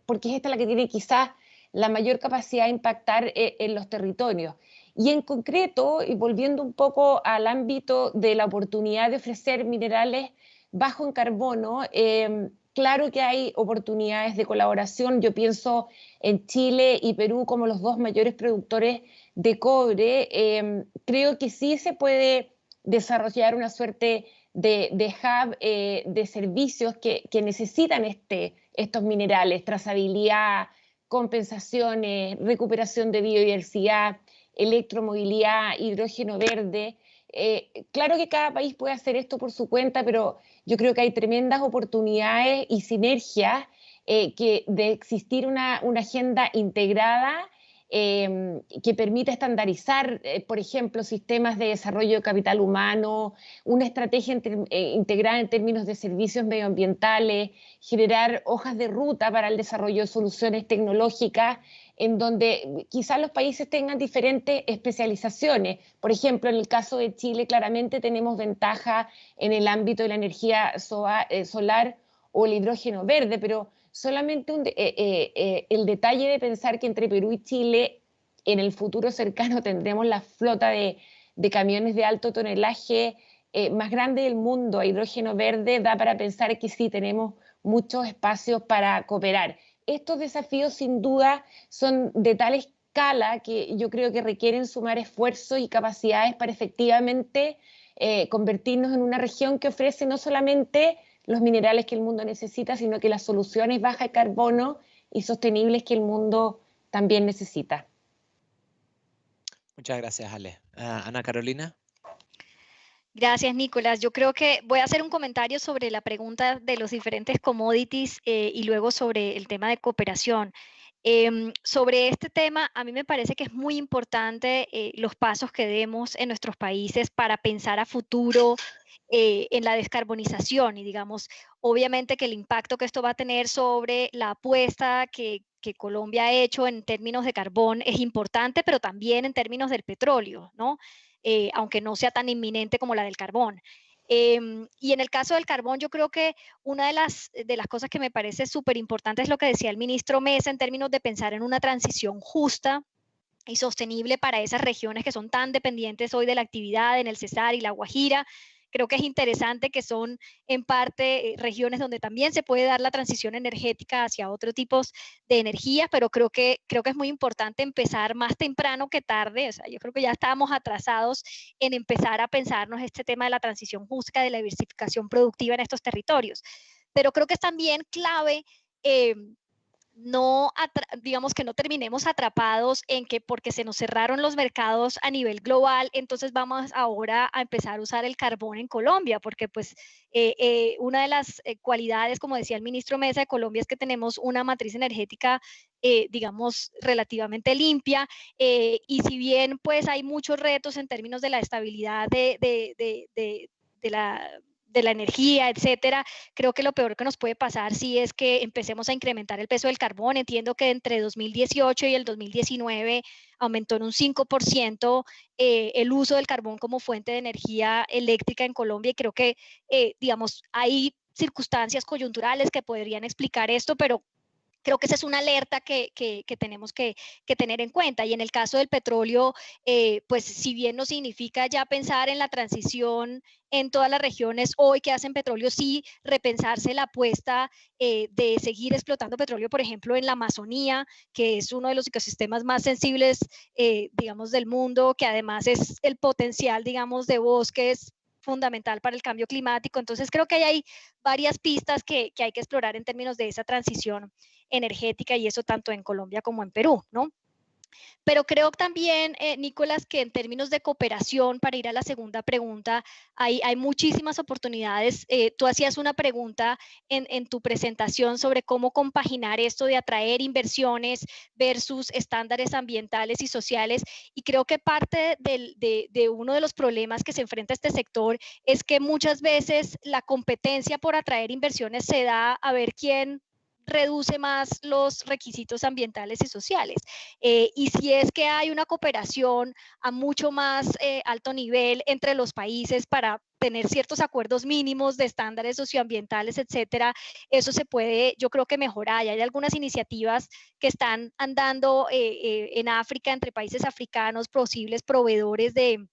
porque es esta la que tiene quizás la mayor capacidad de impactar en los territorios. Y en concreto, y volviendo un poco al ámbito de la oportunidad de ofrecer minerales bajo en carbono, claro que hay oportunidades de colaboración. Yo pienso en Chile y Perú como los 2 mayores productores de cobre. Creo que sí se puede desarrollar una suerte de hub de servicios que necesitan estos minerales: trazabilidad, compensaciones, recuperación de biodiversidad, electromovilidad, hidrógeno verde. Claro que cada país puede hacer esto por su cuenta, pero yo creo que hay tremendas oportunidades y sinergias de existir una agenda integrada que permita estandarizar, por ejemplo, sistemas de desarrollo de capital humano, una estrategia integrada en términos de servicios medioambientales, generar hojas de ruta para el desarrollo de soluciones tecnológicas, en donde quizás los países tengan diferentes especializaciones. Por ejemplo, en el caso de Chile, claramente tenemos ventaja en el ámbito de la energía solar o el hidrógeno verde, pero solamente el detalle de pensar que entre Perú y Chile en el futuro cercano tendremos la flota de camiones de alto tonelaje más grande del mundo a hidrógeno verde, da para pensar que sí tenemos muchos espacios para cooperar. Estos desafíos sin duda son de tal escala que yo creo que requieren sumar esfuerzos y capacidades para efectivamente convertirnos en una región que ofrece no solamente los minerales que el mundo necesita, sino que las soluciones bajas de carbono y sostenibles que el mundo también necesita. Muchas gracias, Ale. Ana Carolina. Gracias, Nicolás. Yo creo que voy a hacer un comentario sobre la pregunta de los diferentes commodities y luego sobre el tema de cooperación. Sobre este tema, a mí me parece que es muy importante los pasos que demos en nuestros países para pensar a futuro en la descarbonización y digamos, obviamente que el impacto que esto va a tener sobre la apuesta que Colombia ha hecho en términos de carbón es importante, pero también en términos del petróleo, ¿no? Aunque no sea tan inminente como la del carbón. Y en el caso del carbón, yo creo que una de las cosas que me parece súper importante es lo que decía el ministro Mesa en términos de pensar en una transición justa y sostenible para esas regiones que son tan dependientes hoy de la actividad en el Cesar y la Guajira. Creo que es interesante que son en parte regiones donde también se puede dar la transición energética hacia otros tipos de energía, pero creo que es muy importante empezar más temprano que tarde. O sea, yo creo que ya estábamos atrasados en empezar a pensarnos este tema de la transición justa, de la diversificación productiva en estos territorios. Pero creo que es también clave digamos que no terminemos atrapados en que porque se nos cerraron los mercados a nivel global, entonces vamos ahora a empezar a usar el carbón en Colombia, porque pues una de las cualidades, como decía el ministro Mesa de Colombia, es que tenemos una matriz energética digamos, relativamente limpia, y si bien pues hay muchos retos en términos de la estabilidad de la energía, etcétera, creo que lo peor que nos puede pasar sí es que empecemos a incrementar el peso del carbón. Entiendo que entre 2018 y el 2019 aumentó en un 5% el uso del carbón como fuente de energía eléctrica en Colombia y creo que, digamos, hay circunstancias coyunturales que podrían explicar esto, pero creo que esa es una alerta que tenemos que tener en cuenta. Y en el caso del petróleo, pues si bien no significa ya pensar en la transición en todas las regiones hoy que hacen petróleo, sí repensarse la apuesta de seguir explotando petróleo, por ejemplo, en la Amazonía, que es uno de los ecosistemas más sensibles, digamos, del mundo, que además es el potencial, digamos, de bosques fundamental para el cambio climático. Entonces creo que hay varias pistas que hay que explorar en términos de esa transición energética y eso tanto en Colombia como en Perú, ¿no? Pero creo también, Nicolás, que en términos de cooperación, para ir a la segunda pregunta, hay muchísimas oportunidades. Tú hacías una pregunta en tu presentación sobre cómo compaginar esto de atraer inversiones versus estándares ambientales y sociales, y creo que parte de uno de los problemas que se enfrenta este sector es que muchas veces la competencia por atraer inversiones se da a ver quién reduce más los requisitos ambientales y sociales. Y si es que hay una cooperación a mucho más alto nivel entre los países para tener ciertos acuerdos mínimos de estándares socioambientales, etcétera, eso se puede, yo creo que mejorar. Y hay algunas iniciativas que están andando en África, entre países africanos, posibles proveedores de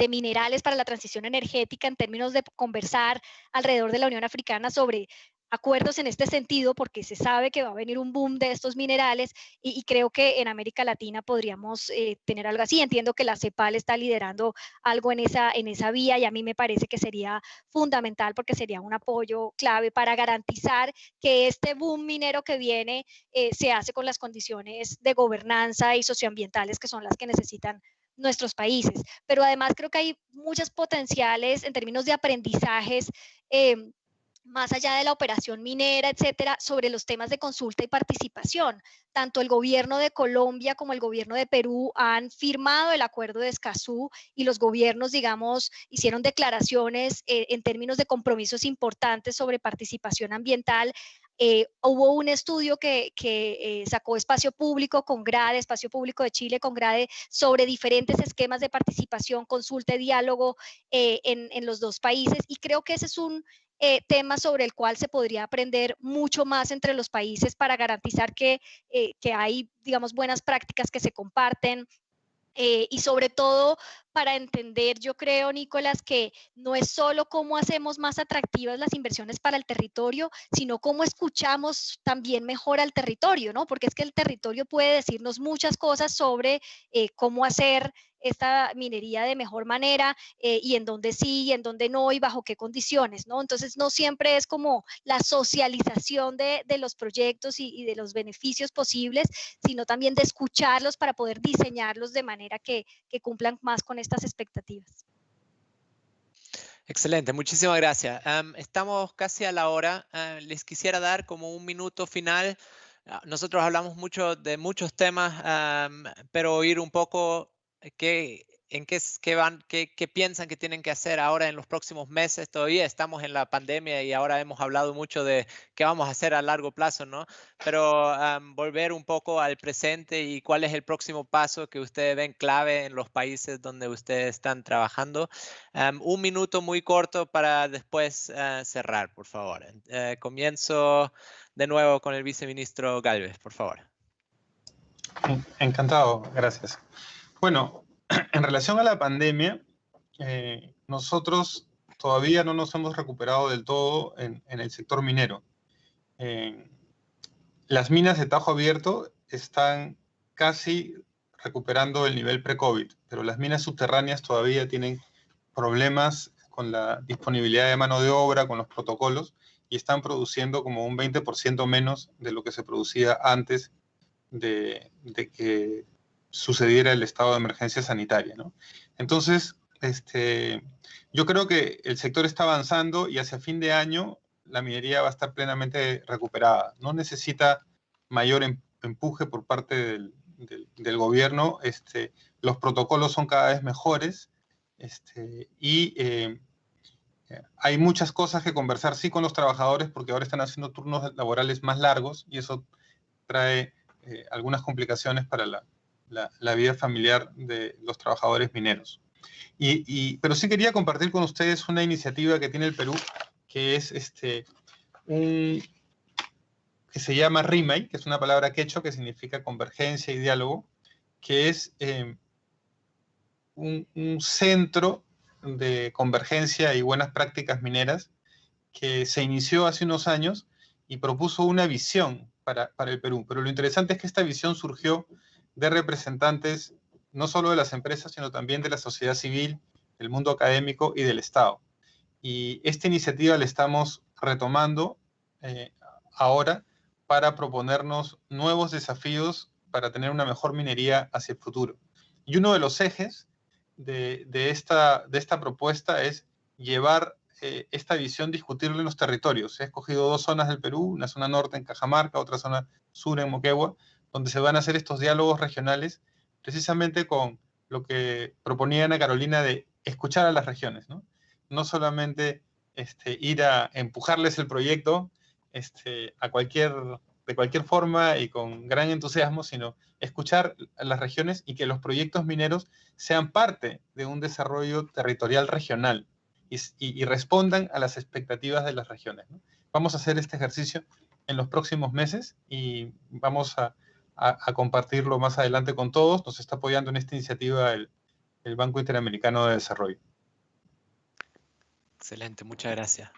minerales para la transición energética en términos de conversar alrededor de la Unión Africana sobre acuerdos en este sentido, porque se sabe que va a venir un boom de estos minerales y creo que en América Latina podríamos tener algo así. Entiendo que la CEPAL está liderando algo en esa vía y a mí me parece que sería fundamental porque sería un apoyo clave para garantizar que este boom minero que viene se hace con las condiciones de gobernanza y socioambientales que son las que necesitan nuestros países. Pero además creo que hay muchos potenciales en términos de aprendizajes más allá de la operación minera, etcétera, sobre los temas de consulta y participación. Tanto el gobierno de Colombia como el gobierno de Perú han firmado el acuerdo de Escazú y los gobiernos, digamos, hicieron declaraciones en términos de compromisos importantes sobre participación ambiental. Hubo un estudio que sacó Espacio Público con GRADE, Espacio Público de Chile con GRADE, sobre diferentes esquemas de participación, consulta y diálogo en los dos países, y creo que ese es un tema sobre el cual se podría aprender mucho más entre los países para garantizar que hay, digamos, buenas prácticas que se comparten. Y sobre todo para entender, yo creo, Nicolás, que no es solo cómo hacemos más atractivas las inversiones para el territorio, sino cómo escuchamos también mejor al territorio, ¿no? Porque es que el territorio puede decirnos muchas cosas sobre cómo hacer esta minería de mejor manera y en dónde sí y en dónde no y bajo qué condiciones, ¿no? Entonces no siempre es como la socialización de los proyectos y de los beneficios posibles, sino también de escucharlos para poder diseñarlos de manera que cumplan más con estas expectativas. Excelente, muchísimas gracias. Estamos casi a la hora. Les quisiera dar como un minuto final. Nosotros hablamos mucho de muchos temas, pero oír un poco qué piensan que tienen que hacer ahora en los próximos meses. Todavía estamos en la pandemia y ahora hemos hablado mucho de qué vamos a hacer a largo plazo, ¿no? Pero volver un poco al presente y cuál es el próximo paso que ustedes ven clave en los países donde ustedes están trabajando. Un minuto muy corto para después cerrar, por favor. Comienzo de nuevo con el viceministro Gálvez, por favor. Encantado, gracias. Bueno, en relación a la pandemia, nosotros todavía no nos hemos recuperado del todo en el sector minero. Las minas de tajo abierto están casi recuperando el nivel pre-COVID, pero las minas subterráneas todavía tienen problemas con la disponibilidad de mano de obra, con los protocolos, y están produciendo como un 20% menos de lo que se producía antes de que sucediera el estado de emergencia sanitaria, ¿no? Entonces, yo creo que el sector está avanzando y hacia fin de año la minería va a estar plenamente recuperada. No necesita mayor empuje por parte del gobierno. Los protocolos son cada vez mejores y hay muchas cosas que conversar, sí, con los trabajadores, porque ahora están haciendo turnos laborales más largos y eso trae algunas complicaciones para la vida familiar de los trabajadores mineros. Pero sí quería compartir con ustedes una iniciativa que tiene el Perú, que es que se llama RIMAY, que es una palabra quechua que significa convergencia y diálogo, que es un centro de convergencia y buenas prácticas mineras que se inició hace unos años y propuso una visión para el Perú. Pero lo interesante es que esta visión surgió de representantes no solo de las empresas, sino también de la sociedad civil, del mundo académico y del Estado. Y esta iniciativa la estamos retomando ahora para proponernos nuevos desafíos para tener una mejor minería hacia el futuro. Y uno de los ejes de esta propuesta es llevar esta visión, discutirla en los territorios. He escogido 2 zonas del Perú, una zona norte en Cajamarca, otra zona sur en Moquegua, donde se van a hacer estos diálogos regionales, precisamente con lo que proponía Ana Carolina de escuchar a las regiones, ¿no? No solamente ir a empujarles el proyecto de cualquier forma y con gran entusiasmo, sino escuchar a las regiones y que los proyectos mineros sean parte de un desarrollo territorial regional y respondan a las expectativas de las regiones, ¿no? Vamos a hacer este ejercicio en los próximos meses y vamos a compartirlo más adelante con todos. Nos está apoyando en esta iniciativa el Banco Interamericano de Desarrollo. Excelente, muchas gracias.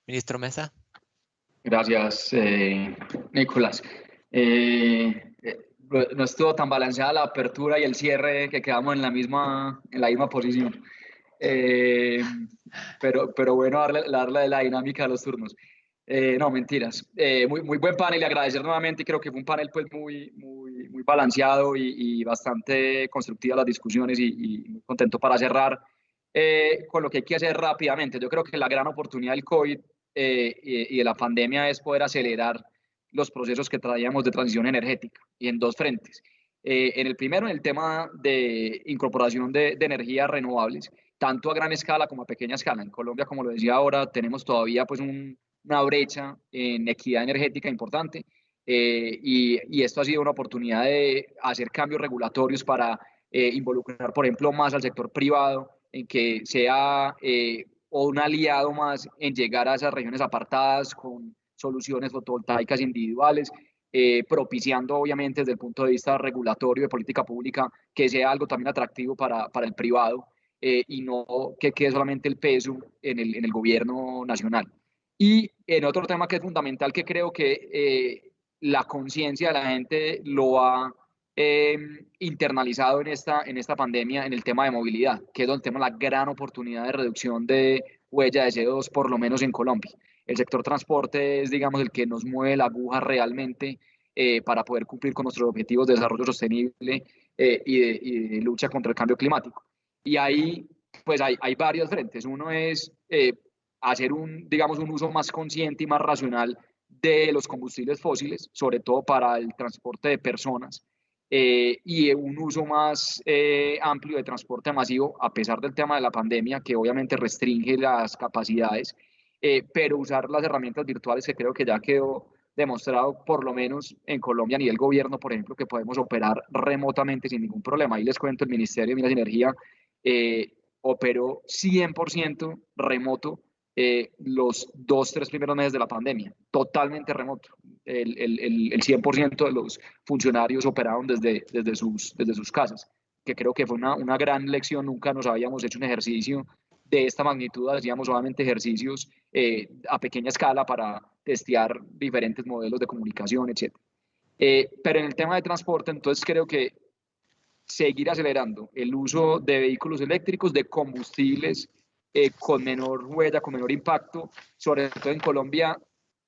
Ministro Mesa. Gracias, Nicolás. No estuvo tan balanceada la apertura y el cierre que quedamos en la misma posición. Pero bueno, darle la dinámica a los turnos. No, mentiras. Muy buen panel y agradecer nuevamente. Creo que fue un panel pues muy balanceado y bastante constructiva las discusiones y muy contento para cerrar con lo que hay que hacer rápidamente. Yo creo que la gran oportunidad del COVID y de la pandemia es poder acelerar los procesos que traíamos de transición energética y en 2 frentes. En el primero, en el tema de incorporación de energías renovables, tanto a gran escala como a pequeña escala. En Colombia, como lo decía ahora, tenemos todavía pues una brecha en equidad energética importante y esto ha sido una oportunidad de hacer cambios regulatorios para involucrar, por ejemplo, más al sector privado, en que sea o un aliado más en llegar a esas regiones apartadas con soluciones fotovoltaicas individuales, propiciando obviamente desde el punto de vista regulatorio de política pública que sea algo también atractivo para el privado y no que quede solamente el peso en el gobierno nacional. Y en otro tema que es fundamental, que creo que la conciencia de la gente lo ha internalizado en esta pandemia, en el tema de movilidad, que es donde tenemos la gran oportunidad de reducción de huella de CO2, por lo menos en Colombia. El sector transporte es, digamos, el que nos mueve la aguja realmente para poder cumplir con nuestros objetivos de desarrollo sostenible y de lucha contra el cambio climático. Y ahí pues hay varios frentes. Uno es hacer digamos, un uso más consciente y más racional de los combustibles fósiles, sobre todo para el transporte de personas, y un uso más amplio de transporte masivo, a pesar del tema de la pandemia, que obviamente restringe las capacidades, pero usar las herramientas virtuales, que creo que ya quedó demostrado, por lo menos en Colombia, a nivel gobierno, por ejemplo, que podemos operar remotamente sin ningún problema. Ahí les cuento, el Ministerio de Minas y Energía operó 100% remoto los 2-3 primeros meses de la pandemia, totalmente remoto. El 100% de los funcionarios operaron desde sus casas, que creo que fue una gran lección. Nunca nos habíamos hecho un ejercicio de esta magnitud, hacíamos solamente ejercicios a pequeña escala para testear diferentes modelos de comunicación, etc. Pero en el tema de transporte, entonces creo que seguir acelerando el uso de vehículos eléctricos, de combustibles con menor huella, con menor impacto, sobre todo en Colombia,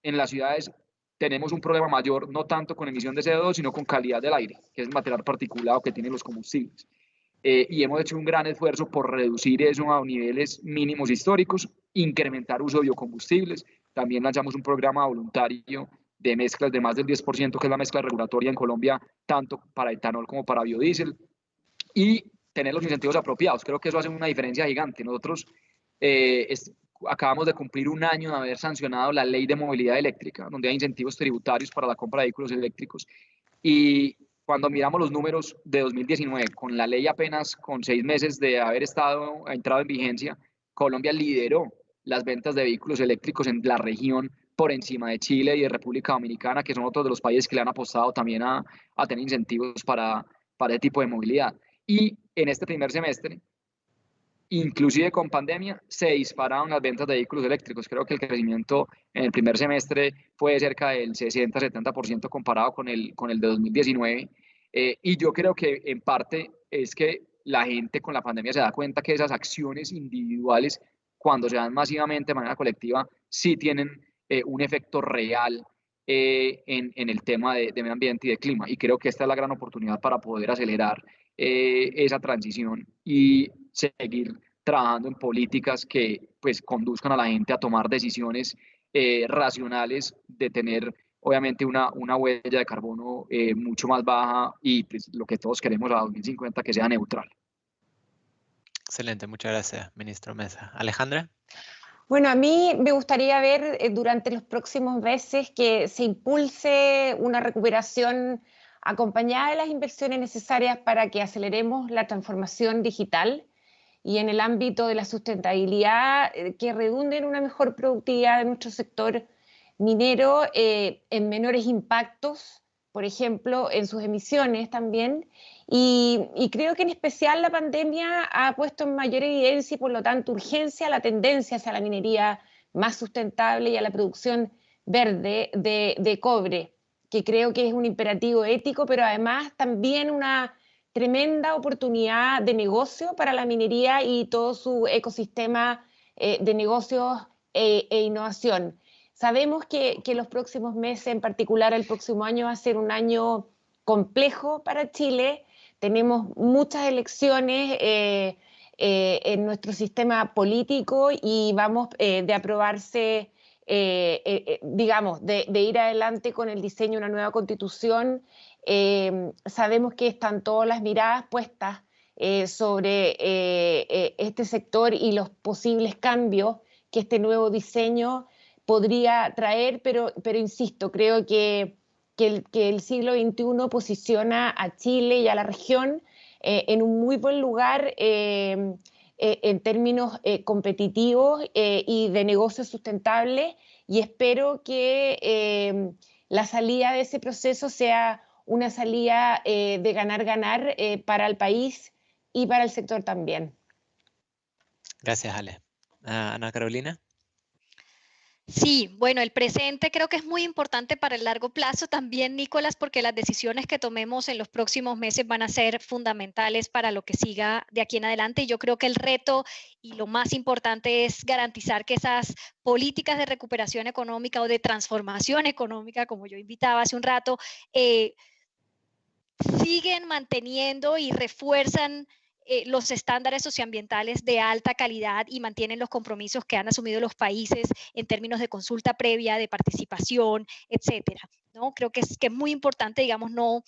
en las ciudades tenemos un problema mayor, no tanto con emisión de CO2, sino con calidad del aire, que es el material particulado que tienen los combustibles. Y hemos hecho un gran esfuerzo por reducir eso a niveles mínimos históricos, incrementar uso de biocombustibles. También lanzamos un programa voluntario de mezclas de más del 10%, que es la mezcla regulatoria en Colombia, tanto para etanol como para biodiesel, y tener los incentivos apropiados. Creo que eso hace una diferencia gigante. Nosotros acabamos de cumplir un año de haber sancionado la ley de movilidad eléctrica, donde hay incentivos tributarios para la compra de vehículos eléctricos, y cuando miramos los números de 2019, con la ley apenas con 6 meses de haber entrado en vigencia, Colombia lideró las ventas de vehículos eléctricos en la región por encima de Chile y de República Dominicana, que son otros de los países que le han apostado también a tener incentivos para ese tipo de movilidad. Y en este primer semestre, inclusive con pandemia, se dispararon las ventas de vehículos eléctricos. Creo que el crecimiento en el primer semestre fue cerca del 60-70% comparado con el de 2019. Y yo creo que en parte es que la gente con la pandemia se da cuenta que esas acciones individuales, cuando se dan masivamente de manera colectiva, sí tienen un efecto real en el tema de medio ambiente y de clima. Y creo que esta es la gran oportunidad para poder acelerar esa transición y seguir trabajando en políticas que pues conduzcan a la gente a tomar decisiones racionales, de tener obviamente una huella de carbono mucho más baja, y pues, lo que todos queremos a 2050, que sea neutral. Excelente, muchas gracias, ministro Mesa. Alejandra. Bueno, a mí me gustaría ver durante los próximos meses que se impulse una recuperación acompañada de las inversiones necesarias para que aceleremos la transformación digital, y en el ámbito de la sustentabilidad que redunde en una mejor productividad de nuestro sector minero, en menores impactos, por ejemplo, en sus emisiones también. Y creo que en especial la pandemia ha puesto en mayor evidencia y por lo tanto urgencia la tendencia hacia la minería más sustentable y a la producción verde de cobre, que creo que es un imperativo ético, pero además también una tremenda oportunidad de negocio para la minería y todo su ecosistema de negocios e innovación. Sabemos que los próximos meses, en particular el próximo año, va a ser un año complejo para Chile. Tenemos muchas elecciones en nuestro sistema político y vamos de aprobarse, digamos, de ir adelante con el diseño de una nueva constitución. Sabemos que están todas las miradas puestas sobre este sector y los posibles cambios que este nuevo diseño podría traer, pero insisto, creo que el siglo XXI posiciona a Chile y a la región en un muy buen lugar en términos competitivos y de negocios sustentables, y espero que la salida de ese proceso sea una salida de ganar-ganar para el país y para el sector también. Gracias, Ale. Ana Carolina. Sí, bueno, el presente creo que es muy importante para el largo plazo también, Nicolás, porque las decisiones que tomemos en los próximos meses van a ser fundamentales para lo que siga de aquí en adelante. Y yo creo que el reto y lo más importante es garantizar que esas políticas de recuperación económica o de transformación económica, como yo invitaba hace un rato, siguen manteniendo y refuerzan los estándares socioambientales de alta calidad y mantienen los compromisos que han asumido los países en términos de consulta previa, de participación, etcétera, ¿no? Creo que es muy importante, digamos, no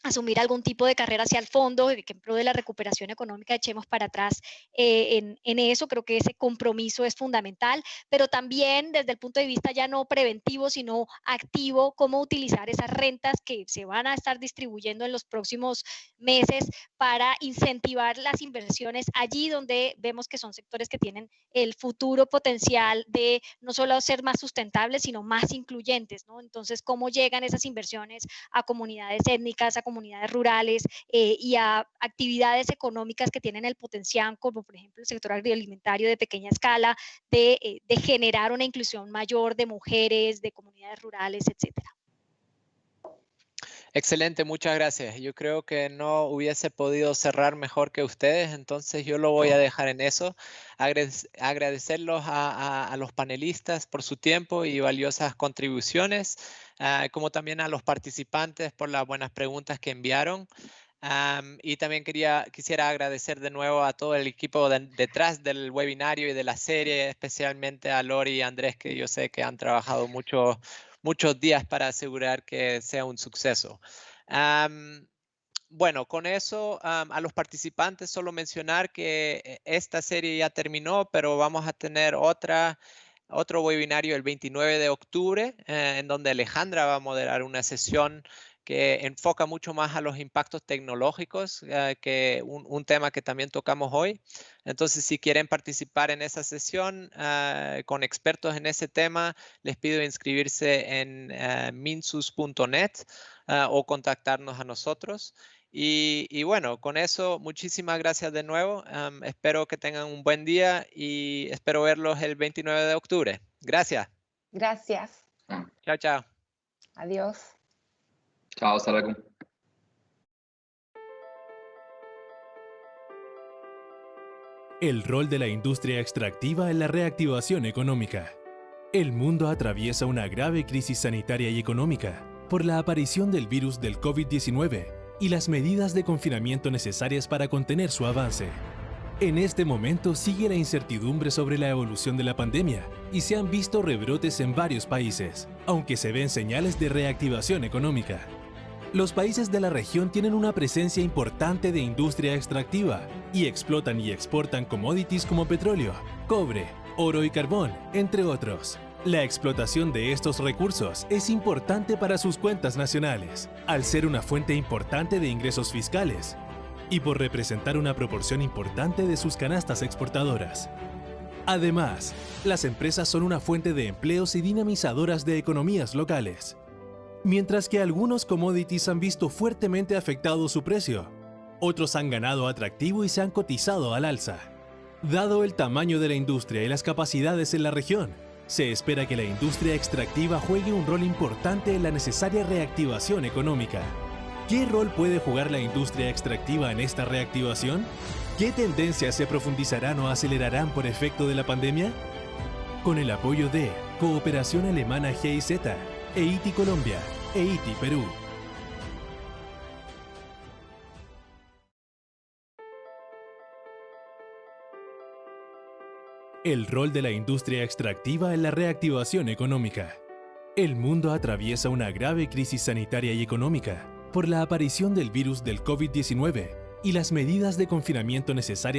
asumir algún tipo de carrera hacia el fondo, que en pro de la recuperación económica echemos para atrás en eso. Creo que ese compromiso es fundamental, pero también desde el punto de vista ya no preventivo, sino activo, cómo utilizar esas rentas que se van a estar distribuyendo en los próximos meses para incentivar las inversiones allí donde vemos que son sectores que tienen el futuro potencial de no solo ser más sustentables, sino más incluyentes, ¿no? Entonces, ¿cómo llegan esas inversiones a comunidades étnicas, a comunidades rurales y a actividades económicas que tienen el potencial, como por ejemplo el sector agroalimentario de pequeña escala, de generar una inclusión mayor de mujeres, de comunidades rurales, etcétera? Excelente, muchas gracias. Yo creo que no hubiese podido cerrar mejor que ustedes, entonces yo lo voy a dejar en eso. Agradecerlos a los panelistas por su tiempo y valiosas contribuciones, como también a los participantes por las buenas preguntas que enviaron. Y también quisiera agradecer de nuevo a todo el equipo detrás del webinario y de la serie, especialmente a Lori y Andrés, que yo sé que han trabajado muchos días para asegurar que sea un suceso. Bueno, con eso, a los participantes solo mencionar que esta serie ya terminó, pero vamos a tener otro webinario el 29 de octubre, en donde Alejandra va a moderar una sesión que enfoca mucho más a los impactos tecnológicos, que un tema que también tocamos hoy. Entonces, si quieren participar en esa sesión con expertos en ese tema, les pido inscribirse en minsus.net o contactarnos a nosotros. Y bueno, con eso, muchísimas gracias de nuevo. Espero que tengan un buen día y espero verlos el 29 de octubre. Gracias. Gracias. Chao, chao. Adiós. Chao, hasta luego. El rol de la industria extractiva en la reactivación económica. El mundo atraviesa una grave crisis sanitaria y económica por la aparición del virus del COVID-19 y las medidas de confinamiento necesarias para contener su avance. En este momento sigue la incertidumbre sobre la evolución de la pandemia y se han visto rebrotes en varios países, aunque se ven señales de reactivación económica. Los países de la región tienen una presencia importante de industria extractiva y explotan y exportan commodities como petróleo, cobre, oro y carbón, entre otros. La explotación de estos recursos es importante para sus cuentas nacionales, al ser una fuente importante de ingresos fiscales y por representar una proporción importante de sus canastas exportadoras. Además, las empresas son una fuente de empleos y dinamizadoras de economías locales. Mientras que algunos commodities han visto fuertemente afectado su precio, otros han ganado atractivo y se han cotizado al alza. Dado el tamaño de la industria y las capacidades en la región, se espera que la industria extractiva juegue un rol importante en la necesaria reactivación económica. ¿Qué rol puede jugar la industria extractiva en esta reactivación? ¿Qué tendencias se profundizarán o acelerarán por efecto de la pandemia? Con el apoyo de Cooperación Alemana GIZ, EITI Colombia, EITI Perú. El rol de la industria extractiva en la reactivación económica. El mundo atraviesa una grave crisis sanitaria y económica por la aparición del virus del COVID-19 y las medidas de confinamiento necesarias